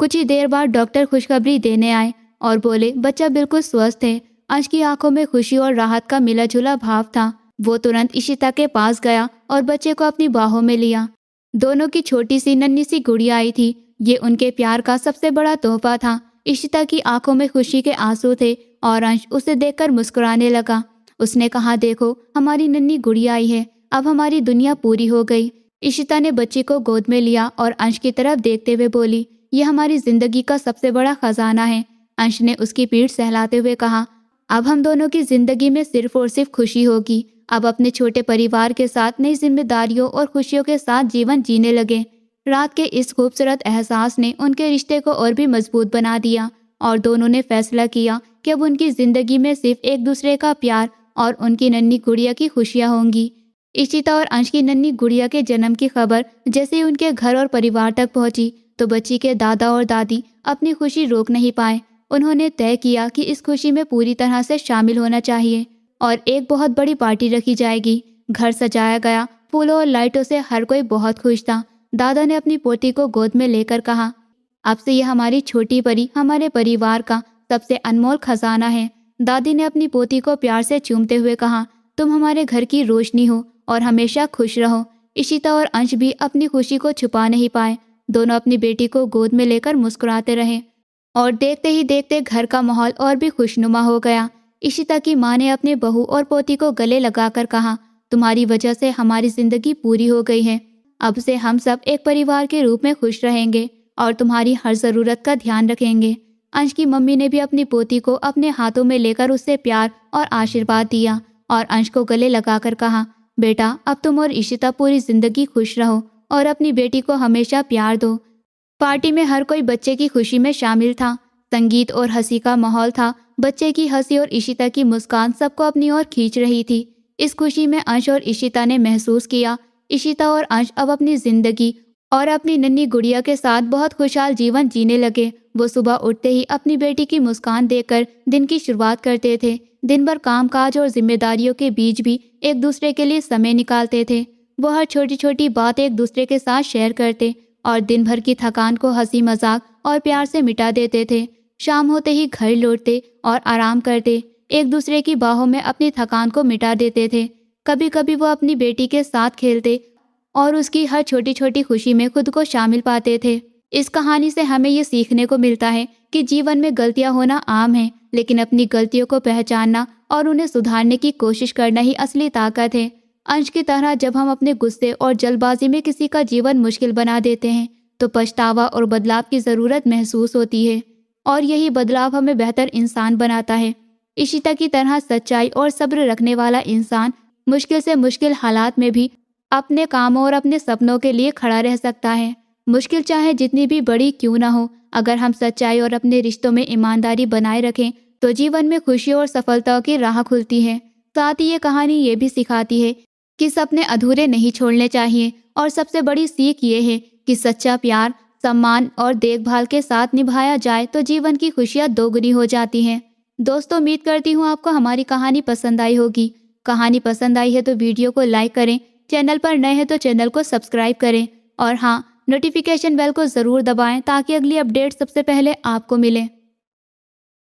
कुछ ही देर बाद डॉक्टर खुशखबरी देने आए और बोले, बच्चा बिल्कुल स्वस्थ है। अंश की आंखों में खुशी और राहत का मिला जुला भाव था। वो तुरंत इशिता के पास गया और बच्चे को अपनी बाहों में लिया। दोनों की छोटी सी नन्ही सी गुड़िया आई थी। ये उनके प्यार का सबसे बड़ा तोहफा था। इशिता की आंखों में खुशी के आंसू थे और अंश उसे देखकर मुस्कुराने लगा। उसने कहा, देखो हमारी नन्ही गुड़िया आई है, अब हमारी दुनिया पूरी हो गई। इशिता ने बच्ची को गोद में लिया और अंश की तरफ देखते हुए बोली, यह हमारी जिंदगी का सबसे बड़ा खजाना है। अंश ने उसकी पीठ सहलाते हुए कहा, अब हम दोनों की जिंदगी में सिर्फ और सिर्फ खुशी होगी। अब अपने छोटे परिवार के साथ नई जिम्मेदारियों और खुशियों के साथ जीवन जीने लगे। रात के इस खूबसूरत एहसास ने उनके रिश्ते को और भी मजबूत बना दिया और दोनों ने फैसला किया कि अब उनकी जिंदगी में सिर्फ एक दूसरे का प्यार और उनकी नन्ही गुड़िया की खुशियां होंगी। इशिता और अंश की नन्ही गुड़िया के जन्म की खबर जैसे ही उनके घर और परिवार तक पहुंची तो बच्ची के दादा और दादी अपनी खुशी रोक नहीं पाए। उन्होंने तय किया कि इस खुशी में पूरी तरह से शामिल होना चाहिए और एक बहुत बड़ी पार्टी रखी जाएगी। घर सजाया गया, फूलों और लाइटों से हर कोई बहुत खुश था। दादा ने अपनी पोती को गोद में लेकर कहा, अब से ये हमारी छोटी परी हमारे परिवार का सबसे अनमोल खजाना है। दादी ने अपनी पोती को प्यार से चूमते हुए कहा, तुम हमारे घर की रोशनी हो और हमेशा खुश रहो। इशिता और अंश भी अपनी खुशी को छुपा नहीं पाए। दोनों अपनी बेटी को गोद में लेकर मुस्कुराते रहे और देखते ही देखते घर का माहौल और भी खुशनुमा हो गया। इशिता की माँ ने अपने बहू और पोती को गले लगाकर कहा, तुम्हारी वजह से हमारी जिंदगी पूरी हो गई है। अब से हम सब एक परिवार के रूप में खुश रहेंगे और तुम्हारी हर ज़रूरत का ध्यान रखेंगे। अंश की मम्मी ने भी अपनी पोती को अपने हाथों में लेकर उससे प्यार और आशीर्वाद दिया और अंश को गले लगाकर कहा, बेटा अब तुम और इशिता पूरी जिंदगी खुश रहो और अपनी बेटी को हमेशा प्यार दो। पार्टी में हर कोई बच्चे की खुशी में शामिल था। संगीत और हंसी का माहौल था। बच्चे की हंसी और इशिता की मुस्कान सबको अपनी ओर खींच रही थी। इस खुशी में अंश और इशिता ने महसूस किया, इशिता और अंश अब अपनी जिंदगी और अपनी नन्ही गुड़िया के साथ बहुत खुशहाल जीवन जीने लगे। वो सुबह उठते ही अपनी बेटी की मुस्कान देखकर दिन की शुरुआत करते थे। दिन भर कामकाज और जिम्मेदारियों के बीच भी एक दूसरे के लिए समय निकालते थे। वो हर छोटी छोटी बात एक दूसरे के साथ शेयर करते और दिन भर की थकान को हंसी मजाक और प्यार से मिटा देते थे। शाम होते ही घर लौटते और आराम करते, एक दूसरे की बाहों में अपनी थकान को मिटा देते थे। कभी कभी वो अपनी बेटी के साथ खेलते और उसकी हर छोटी छोटी खुशी में खुद को शामिल पाते थे। इस कहानी से हमें ये सीखने को मिलता है कि जीवन में गलतियां होना आम है, लेकिन अपनी गलतियों को पहचानना और उन्हें सुधारने की कोशिश करना ही असली ताकत है। अंश की तरह जब हम अपने गुस्से और जल्दबाजी में किसी का जीवन मुश्किल बना देते हैं तो पछतावा और बदलाव की ज़रूरत महसूस होती है और यही बदलाव हमें बेहतर इंसान बनाता है। इशिता की तरह सच्चाई और सब्र रखने वाला इंसान मुश्किल से मुश्किल हालात में भी अपने कामों और अपने सपनों के लिए खड़ा रह सकता है। मुश्किल चाहे जितनी भी बड़ी क्यों ना हो, अगर हम सच्चाई और अपने रिश्तों में ईमानदारी बनाए रखें तो जीवन में खुशी और सफलता की राह खुलती है। साथ ही ये कहानी ये भी सिखाती है कि सपने अधूरे नहीं छोड़ने चाहिए और सबसे बड़ी सीख ये है कि सच्चा प्यार, सम्मान और देखभाल के साथ निभाया जाए तो जीवन की खुशियाँ दोगुनी हो जाती हैं। दोस्तों, उम्मीद करती हूँ आपको हमारी कहानी पसंद आई होगी। कहानी पसंद आई है तो वीडियो को लाइक करें, चैनल पर नए हैं तो चैनल को सब्सक्राइब करें और हाँ, नोटिफिकेशन बेल को ज़रूर दबाएं ताकि अगली अपडेट सबसे पहले आपको मिले।